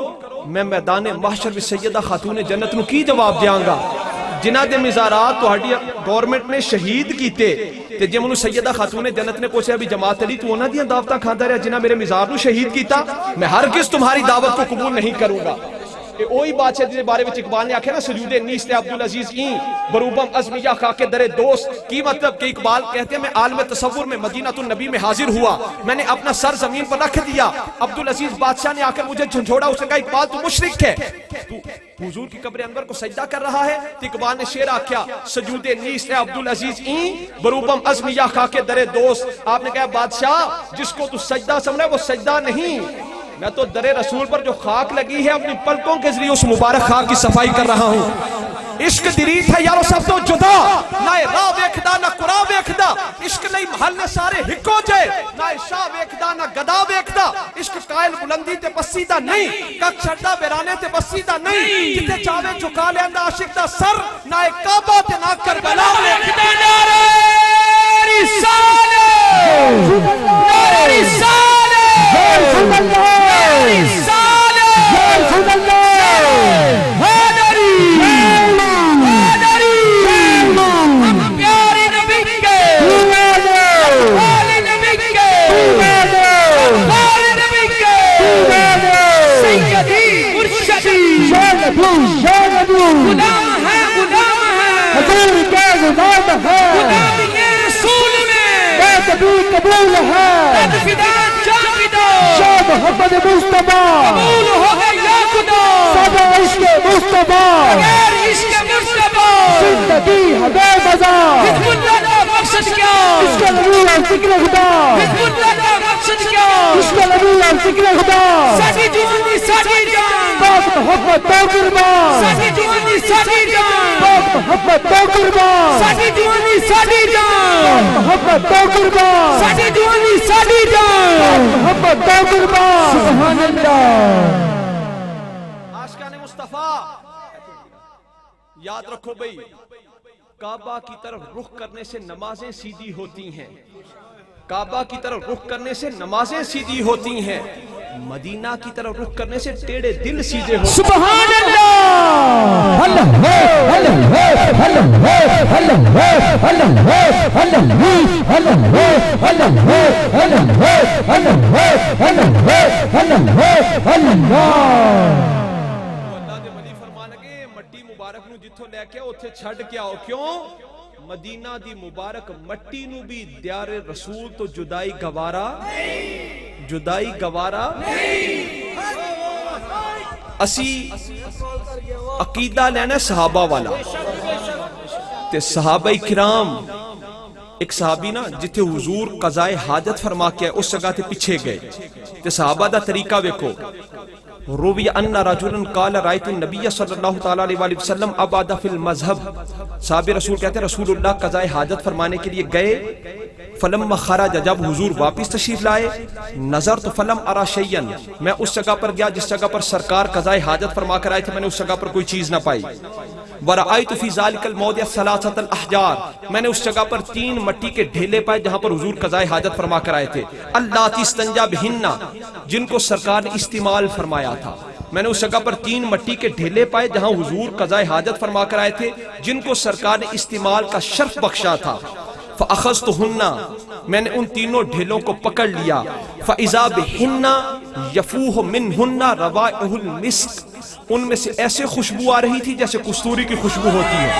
[SPEAKER 1] میں میدان محشر میں سیدہ خاتون جنت نو کی جواب دیاں گا. جنہ دے مزارات تہاڈی گورنمنٹ نے شہید کیتے تے جے منو سیدہ خاتون جنت نے پوچھا بھی جماعت علی تو انہاں دیاں دعوتاں کھاندا رہیا جنہ میرے مزار نو شہید کیتا، میں ہرگز تمہاری دعوت کو قبول نہیں کروں گا۔ اوہی بات ہے جس بارے میں اقبال نے آکھا نا سجود نیست عبدالعزیز این بروبم ازمیہ خاک در دوست، کی مطلب کہ اقبال کہتے ہیں میں عالم تصور میں مدینہ النبی میں حاضر ہوا، میں نے اپنا سر زمین پر رکھ دیا، عبدالعزیز بادشاہ نے آ کر مجھے جھنجھوڑا، اس نے کہا اقبال تو مشرک ہے، تو حضور کی قبر انور کو سجدہ کر رہا ہے۔ تو اقبال نے شعر آکھا سجود نیست عبدالعزیز این بروبم ازمیہ خاک در دوست، آپ نے کہا بادشاہ جس کو تو سجدہ سمجھا ہے وہ سجدہ نہیں، میں تو در رسول پر جو خاک لگی ہے اپنی پلکوں کے ذریعے اس مبارک خاک کی صفائی کر رہا ہوں۔ عشق دریت ہے یارو سب تو جدا، نہ راہ ویکھدا نہ قرآن ویکھدا، عشق نہیں محل سارے ہکو جے، نہ شاہ ویکھدا نہ گدا ویکھدا، عشق قائل بلندی تے پسیدہ نہیں، کک چھڑدا بیرانے تے پسیدہ نہیں، جتے چاہے جھکا لیندا عاشق دا سر، نہ کعبہ تے نہ کربلا ویکھدا۔
[SPEAKER 2] نعرہ رسالت، نعرہ رسالت، قبول ہے شاد محمد مصطفیٰ، قبول ہو گیا خدا سب عشق مصطفیٰ، بغیر عشق مصطفیٰ زندگی ہمیں مزہ، حزب اللہ کا مقصد کیا، عشق نبی اور ذکر خدا، حزب اللہ کا مقصد کیا، عشق نبی اور ذکر خدا، ساڈی جوانی ساڈی جان، پاک محبت تو قربان، ساڈی جوانی ساڈی جان، پاک محبت تو قربان، ساڈی جوانی ساڈی جان، محبت تو قربان، ساڈی جوانی ساڈی جان، محبت تو قربان، سبحان اللہ۔
[SPEAKER 1] عاشقان مصطفیٰ یاد رکھو بھئی، کعبہ کی طرف رخ کرنے سے نمازیں سیدھی ہوتی ہیں، کعبہ کی طرف رخ کرنے سے نمازیں سیدھی ہوتی ہیں، مدینہ کی طرف رخ کرنے سے ٹیڑے دل سیدھے ہوتے ہیں۔
[SPEAKER 2] سبحان اللہ،
[SPEAKER 1] مٹی مبارک نو جتھوں لے کے اوتھے چھڈ کے آؤ، کیوں؟ مدینہ دی مبارک مٹی نو بھی دیار رسول تو جدائی گوارا، جدائی گوارا اسی عقیدہ لینا صحابہ والا تے صحابہ کرام، ایک صحابی نا جتھے حضور قضائے حاجت فرما کے اس جگہ تے پیچھے گئے تے صحابہ دا طریقہ ویکھو، روی ان رجلا قال رأيت النبي صلی اللہ تعالی علیہ وآلہ وسلم ابعد فی المذہب، صحابہ رسول کہتے ہیں رسول اللہ قضائے حاجت فرمانے کے لیے گئے، فلما خرج جب حضور واپس تشریف لائے، نظر تو فلم ارا شیئا، میں اس جگہ پر گیا جس جگہ پر سرکار قضائے حاجت فرما کر آئے تھے، میں نے اس جگہ پر کوئی چیز نہ پائی، ورأیت فی ذالک الموضع ثلاثۃ الاحجار، میں نے اس جگہ پر 3 مٹی کے ڈھیلے پائے جہاں پر حضور قضائے حاجت فرما کر آئے تھے، اللاتی استنجا بہن، جن کو سرکار نے استعمال فرمایا تھا، میں نے اس جگہ پر 3 مٹی کے ڈھیلے پائے جہاں حضور قضائے حاجت فرما کر آئے تھے، جن کو سرکار نے استعمال کا شرف بخشا تھا، فَأَخَذْتُهُنَّ، میں نے ان تینوں ڈھیلوں کو پکڑ لیا، فَإِذَا بِهِنَّ يَفُوهُ مِنْهُنَّ رَوَائِحُ الْمِسْكِ، ان میں سے ایسے خوشبو آ رہی تھی جیسے کستوری کی خوشبو ہوتی ہے،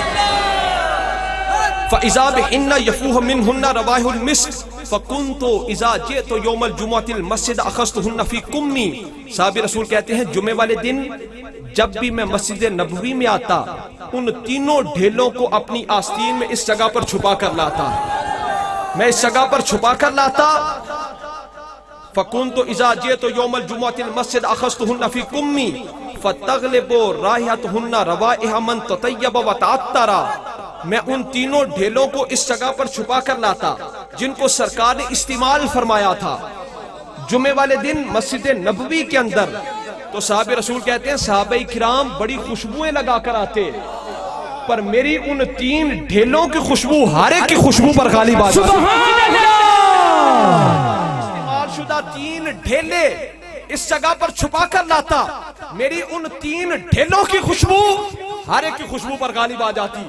[SPEAKER 1] فَإِذَا بِهِنَّ يَفُوهُ مِنْهُنَّ رَوَائِحُ الْمِسْكِ فَكُنْتُ إِذَا جِئْتُ يَوْمَ الْجُمُعَةِ الْمَسْجِدَ أَخَذْتُهُنَّ فِي قُمِّي، صحابہ رسول کہتے ہیں جمعے والے دن جب بھی میں مسجد نبوی میں آتا ان تینوں ڈھیلوں کو اپنی آستین میں اس جگہ پر چھپا کر لاتا، میں اس جگہ پر چھپا کر لاتا، فَكُنْتُ إِذَا جِئْتُ يَوْمَ الْجُمُعَةِ الْمَسْجِدَ أَخَذْتُهُنَّ فِي قُمِّي فَتَغْلِبُ رَائِحَتُهُنَّ رَوَائِحَ مَنْ تَطَيَّبَ وَتَعَطَّرَ، میں ان تینوں ڈھیلوں کو اس جگہ پر چھپا کر لاتا جن کو سرکار نے استعمال فرمایا تھا جمعے والے دن مسجد نبوی کے اندر۔ تو صحابہ رسول کہتے ہیں صحابہ کرام بڑی خوشبوئیں لگا کر آتے، پر میری ان 3 ڈھیلوں کی خوشبو ہر ایک کی خوشبو پر غالب آ جاتی، استعمال شدہ 3 ڈھیلے اس جگہ پر چھپا کر لاتا، میری ان 3 ڈھیلوں کی خوشبو ہر ایک کی خوشبو پر غالب آ جاتی.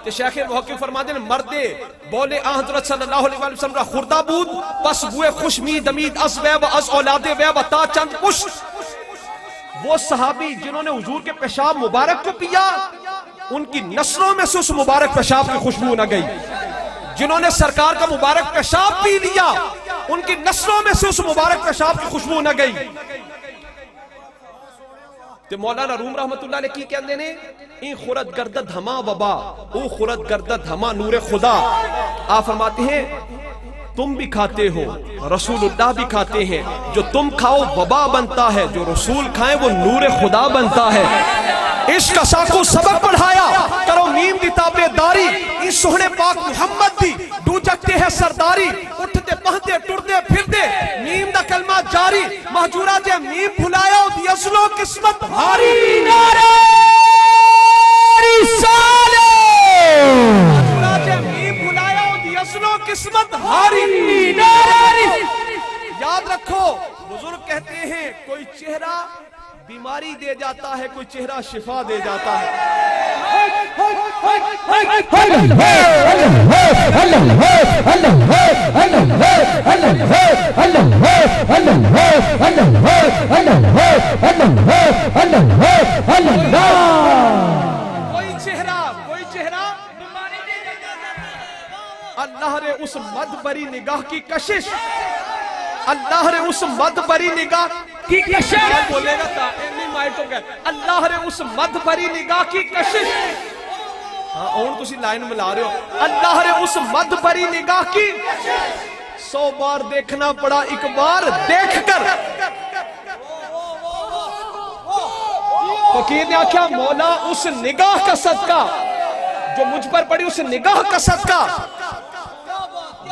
[SPEAKER 1] کہ شیخ محقق فرماتے ہیں مردے بولے آن حضرت صلی اللہ علیہ وسلم را خوردہ بود پس بوئے خوشمی دمید از ویب از اولاد ویب تا چند پشت. وہ صحابی جنہوں نے حضور کے پیشاب مبارک کو پیا ان کی نسلوں میں سے اس مبارک پیشاب کی خوشبو نہ گئی. جنہوں نے سرکار کا مبارک پیشاب پی لیا ان کی نسلوں میں سے اس مبارک پیشاب کی خوشبو نہ گئی. تو مولانا روم رحمت اللہ علیہ کی کہندے نے این خورد گردد ہما وبا او خورد گردد ہما نور خدا. آپ فرماتے ہیں تم بھی کھاتے ہو رسول اللہ بھی کھاتے ہیں, جو تم کھاؤ وبا بنتا ہے, جو رسول کھائیں وہ نور خدا بنتا ہے. عشق ساکو سبق پڑھایا کرو نیم دی تابع داری, اس سہنے پاک محمد دی ڈو جگتے ہیں سرداری. اٹھتے پہنتے ٹرتے پھرتے نیم دا کلمہ جاری, محجورہ جے نیم بھلایا دی اصلو قسمت ہاری.
[SPEAKER 2] نعرہ رسالہ
[SPEAKER 1] محجورہ جے نیم بھلایا دی اصلو قسمت ہاری. یاد رکھو بزرگ کہتے ہیں کوئی چہرہ بیماری دے جاتا ہے, کوئی چہرہ شفا دے جاتا ہے. کوئی چہرہ اللہ رے اس مد بری نگاہ کی کشش, اللہ رے اس مد بری نگاہ کی کشش بولے گا تا اینی مائٹو گئے. اللہ رے اس مد بری نگاہ کی کشش, ہاں اور تسی لائن ملا رہے ہو. اللہ رے اس مد بری نگاہ کی 100 بار دیکھنا پڑا ایک بار دیکھ کر. فقیر نے آکھا مولا اس نگاہ کا صدقہ جو مجھ پر پڑی, اس نگاہ کا صدقہ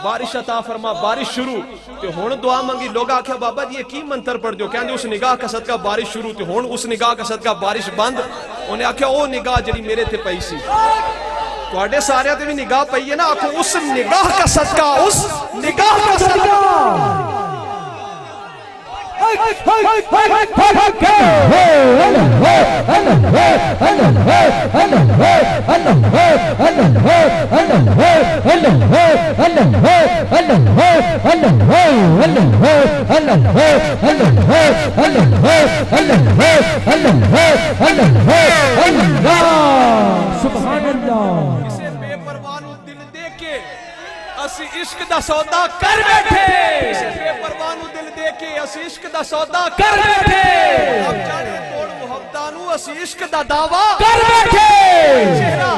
[SPEAKER 1] بارش عطا فرما. بارش شروع کہ ہون دعا منگی, لوگ آکھا بابا یہ کی منتر پڑھ جو کہنے اس نگاہ کا صدقہ بارش شروع تے ہون اس نگاہ کا صدقہ بارش بند. انہیں آکھا او نگاہ جڑی میرے تے پئی سی تو اڈے سارے تے بھی نگاہ پئی ہے نا, آکھا اس نگاہ کا صدقہ, اس نگاہ کا صدقہ.
[SPEAKER 2] سبحان اللہ.
[SPEAKER 1] اسے بے پروانو دل دے کے اسی عشق دا سودا کر بیٹھے, اسے بے پروانو دل دے کے اسی عشق دا سودا کر بیٹھے. اب جانے توڑ محبتانو اسی عشق دا دعویٰ
[SPEAKER 2] کر بیٹھے.
[SPEAKER 1] کوئی چہرہ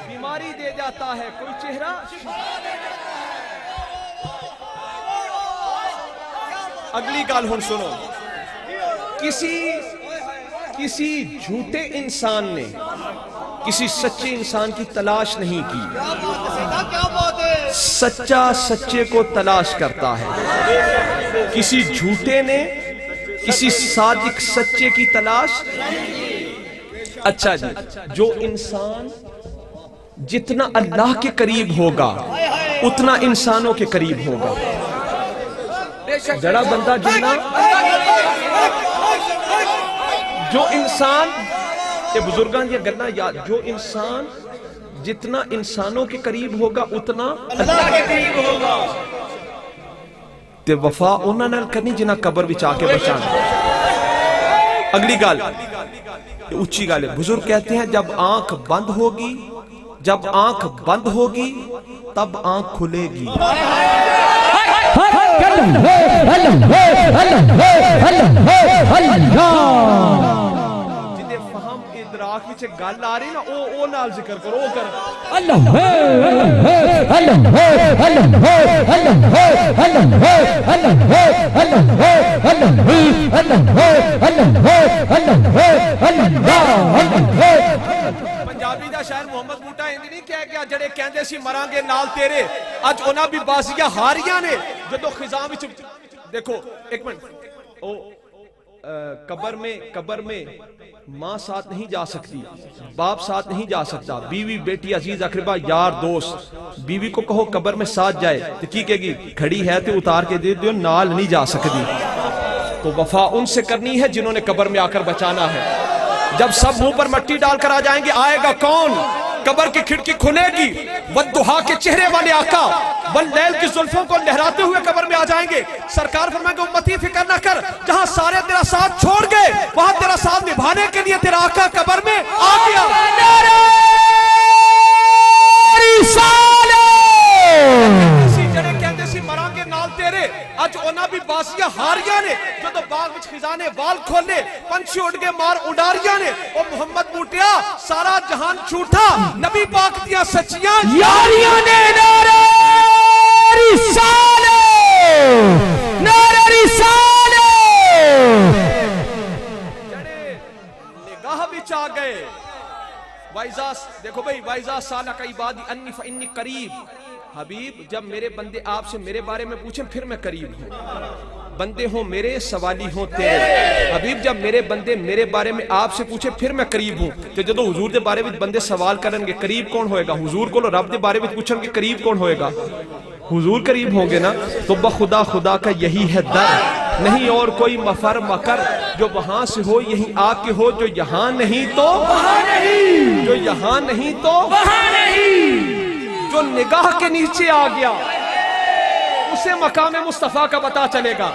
[SPEAKER 1] بیماری دے جاتا ہے, کوئی چہرہ. اگلی گال ہن سنو, کسی جھوٹے انسان نے کسی سچے انسان کی تلاش نہیں کی, سچا سچے کو تلاش کرتا ہے. کسی جھوٹے نے کسی صادق سچے کی تلاش. اچھا جی, جو انسان جتنا اللہ کے قریب ہوگا اتنا انسانوں کے قریب ہوگا. جڑا بندہ جنہ جو انسان یہ بزرگان یہ گلنا یاد, جو انسان جتنا انسانوں کے قریب ہوگا اتنا اللہ کے قریب ہوگا. تے وفا انہاں نال کرنی جنہ قبر وچ آ کے بچانا. اگلی گل یہ اونچی گل ہے, بزرگ کہتے ہیں جب آنکھ بند ہوگی, جب آنکھ بند ہوگی تب آنکھ کھلے گی. جدے فہم ادراک وچ گل آ رہی نا او نال ذکر کرو, او کر
[SPEAKER 2] اللہ
[SPEAKER 1] پنجابی دا شاعر محمد بوٹا اندی نہیں کہہ گیا جڑے کہندے سی مران گے نال تیرے, اج انہاں بھی بازیاں ہاریاں نے. جدو خزاں وچ دیکھو ایک منٹ, او قبر میں ماں ساتھ نہیں جا سکتی, باپ ساتھ نہیں جا سکتا, بیوی بیٹی عزیز اقربا یار دوست. بیوی کو کہو قبر میں ساتھ جائے تو کی کہے گی کھڑی ہے تو اتار کے دے دیو, نال نہیں جا سکتی. تو وفا ان سے کرنی ہے جنہوں نے قبر میں آ کر بچانا ہے. جب سب منہ پر مٹی ڈال کر آ جائیں گے آئے گا کون؟ قبر کی کھڑکی کھلے گی، والضحیٰ کے چہرے والے آقا واللیل کی زلفوں کو لہراتے ہوئے قبر میں آ جائیں گے۔ سرکار فرمائیں گے امتی فکر نہ کر، جہاں سارے تیرا ساتھ چھوڑ گئے وہاں تیرا ساتھ نبھانے کے لیے تیرا آقا قبر میں آ گیا۔ بھی باسیاں ہاریاں نے جو تو باغ وچ خزانے وال کھولے پنچھی اڑ گئے مار اڈاریاں نے او محمد بوٹیا سارا جہان چھوٹا نبی پاک دیا سچیاں
[SPEAKER 2] یاریاں نے نعرہ رسالہ نعرہ رسالہ
[SPEAKER 1] جڑے نگاہ وچ آ گئے۔ دیکھو بھئی وَإِذَا سَأَلَكَ عِبَادِي عَنِّي فَإِنِّي قَرِيبٌ۔ حبیب جب میرے بندے آپ سے میرے بارے میں پوچھیں پھر میں قریب ہوں، بندے ہوں میرے سوالی ہوں تیرے۔ حبیب جب میرے بندے میرے بارے میں آپ سے پوچھیں پھر میں قریب ہوں۔ تو جدو حضور دے بارے میں بندے سوال کریں گے قریب کون ہوئے گا؟ حضور کو رب دے بارے میں پوچھیں گے قریب کون ہوئے گا؟ حضور قریب ہوں گے نا۔ تو بخدا خدا کا یہی ہے در، نہیں اور کوئی مفر مکر، جو وہاں سے ہو یہیں آ کے ہو، جو یہاں نہیں تو وہاں نہیں، جو یہاں نہیں تو وہاں نہیں، جو نگاہ کے نیچے آ گیا اسے مقام مصطفیٰ کا پتہ چلے گا۔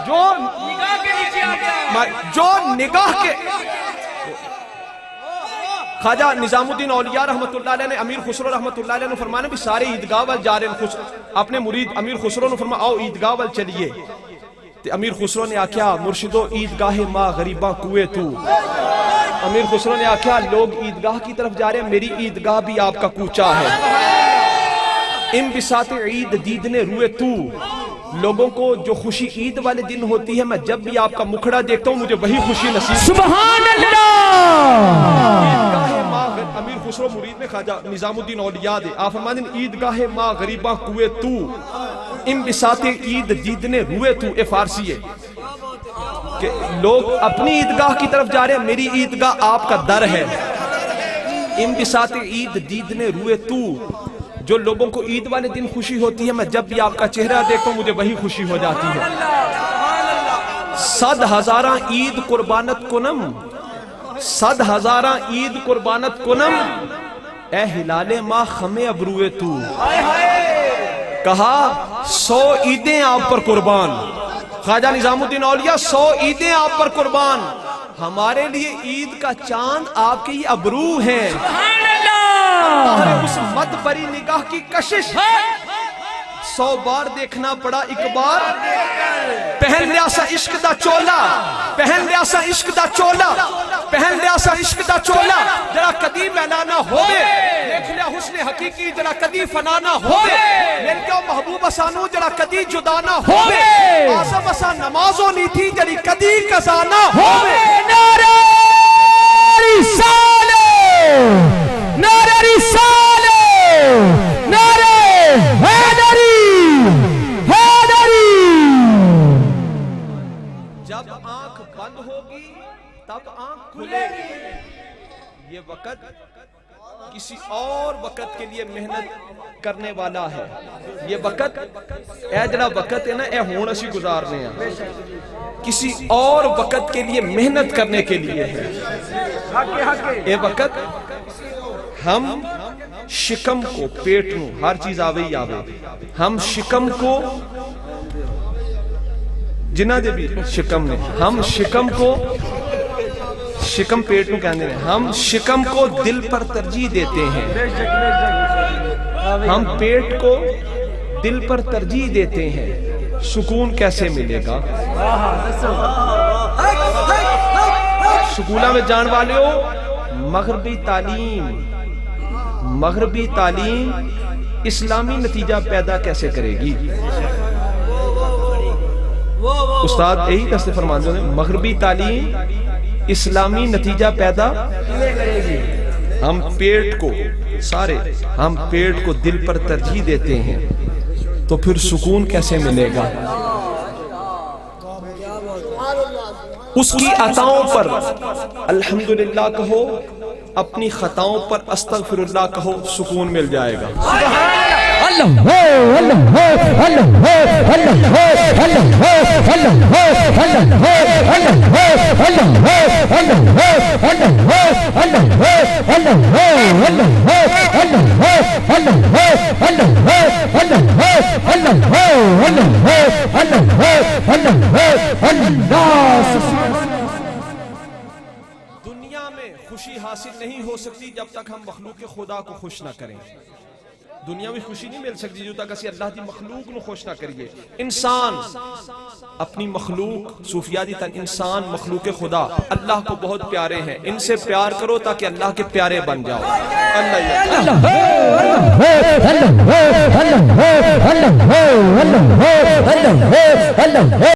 [SPEAKER 1] جو نگاہ کے نیچے آ گیا، جو نگاہ کے خواجہ نظام الدین اولیاء رحمت اللہ علیہ نے امیر خسرو رحمت اللہ علیہ نے فرمانے بھی سارے عیدگاہ وال جا رہے ہیں، اپنے مرید امیر خسرو نے فرمایا آؤ عیدگاہ وال چلیے۔ امیر خسرو نے آکھیا مرشدو عیدگاہ ماں غریباں کوئے تو۔ امیر خسرو نے آکھیا لوگ عیدگاہ کی طرف جا رہے ہیں، میری عیدگاہ بھی آپ کا کوچہ ہے۔ انبساط عید دیدنے روئے تو، لوگوں کو جو خوشی عید والے دن ہوتی ہے میں جب بھی آپ کا مکھڑا دیکھتا ہوں مجھے وہی خوشی نصیب۔
[SPEAKER 2] سبحان اللہ۔
[SPEAKER 1] امیر خسرو مرید میں خواجہ نظام الدین اولیاء دے آپ فرماتے ہیں عیدگاہ ماں غریباں کوئے تو، انبساط عید دیدنے روئے تو۔ اے فارسی ہے کہ لوگ اپنی عیدگاہ کی طرف جا رہے ہیں، میری عیدگاہ آپ کا در ہے۔ انبساط عید دیدنے روئے تو، جو لوگوں کو عید والے دن خوشی ہوتی ہے میں جب بھی آپ کا چہرہ دیکھتا ہوں مجھے وہی خوشی ہو جاتی ہے۔ 100,000 عید قربانت کنم، 100,000 عید قربانت کنم، اے ہلال ماہ خم ابروئے تو۔ کہا 100 عیدیں آپ پر قربان، خواجہ نظام الدین اولیاء 100 عیدیں آپ پر قربان، ہمارے لیے عید کا چاند آپ کے یہ ابرو ہیں۔ اس مد بری نگاہ کی کشش 100 بار دیکھنا پڑا ایک بار، پہن لیا سا عشق دا چولا، پہن لیا سا عشق دا چولا، پہن لیا سا عشق دا چولا، جرا کدی میلانا ہوئے دیکھ لیا حسن حقیقی، جرا کدی فنانا ہوئے مل کے محبوب اسانو، جرا کدی جدانا ہوئے آسم اسا نمازوں نہیں تھی جری کدی قضانا ہوئے۔
[SPEAKER 2] نعرہ رسالہ نعرہ رسالہ نعرہ حیدری حیدری۔
[SPEAKER 1] جب آنکھ بند ہوگی تب آنکھ کھلے گی، یہ وقت کسی اور وقت کے لیے محنت کرنے والا ہے۔ یہ وقت اے جڑا وقت ہے نا اے ہون اسی گزارنے ہیں، کسی اور وقت کے لیے محنت کرنے کے لیے ہے۔ اے وقت ہم شکم کو پیٹ نو ہر چیز آوے ہی آوے، ہم شکم کو جنہ دے بھی شکم نے، ہم شکم کو شکم پیٹ نو کہنے ہیں، ہم شکم کو دل پر ترجیح دیتے ہیں، ہم پیٹ کو دل پر ترجیح دیتے ہیں، سکون کیسے ملے گا؟ سکولہ میں جان والے ہو، مغربی تعلیم اسلامی نتیجہ پیدا کیسے کرے گی؟ استاد یہی دستے فرماتے ہیں مغربی تعلیم اسلامی نتیجہ پیدا کرے گی۔ ہم پیٹ کو دل پر ترجیح دیتے ہیں تو پھر سکون کیسے ملے گا؟ اس کی عطاؤں پر الحمدللہ کہو، اپنی خطاؤں پر استغفر اللہ کہو، سکون مل جائے گا۔ دنیا میں خوشی حاصل نہیں ہو سکتی جب تک ہم مخلوق خدا کو خوش نہ کریں. دنیا میں خوشی نہیں مل سکتی جو تک اسی اللہ دی مخلوق نو خوش نہ کریے. انسان اپنی مخلوق صوفیاء دی تن انسان مخلوق خدا اللہ کو بہت پیارے ہیں. ان سے پیار کرو تاکہ اللہ کے پیارے بن جاؤ. اللہ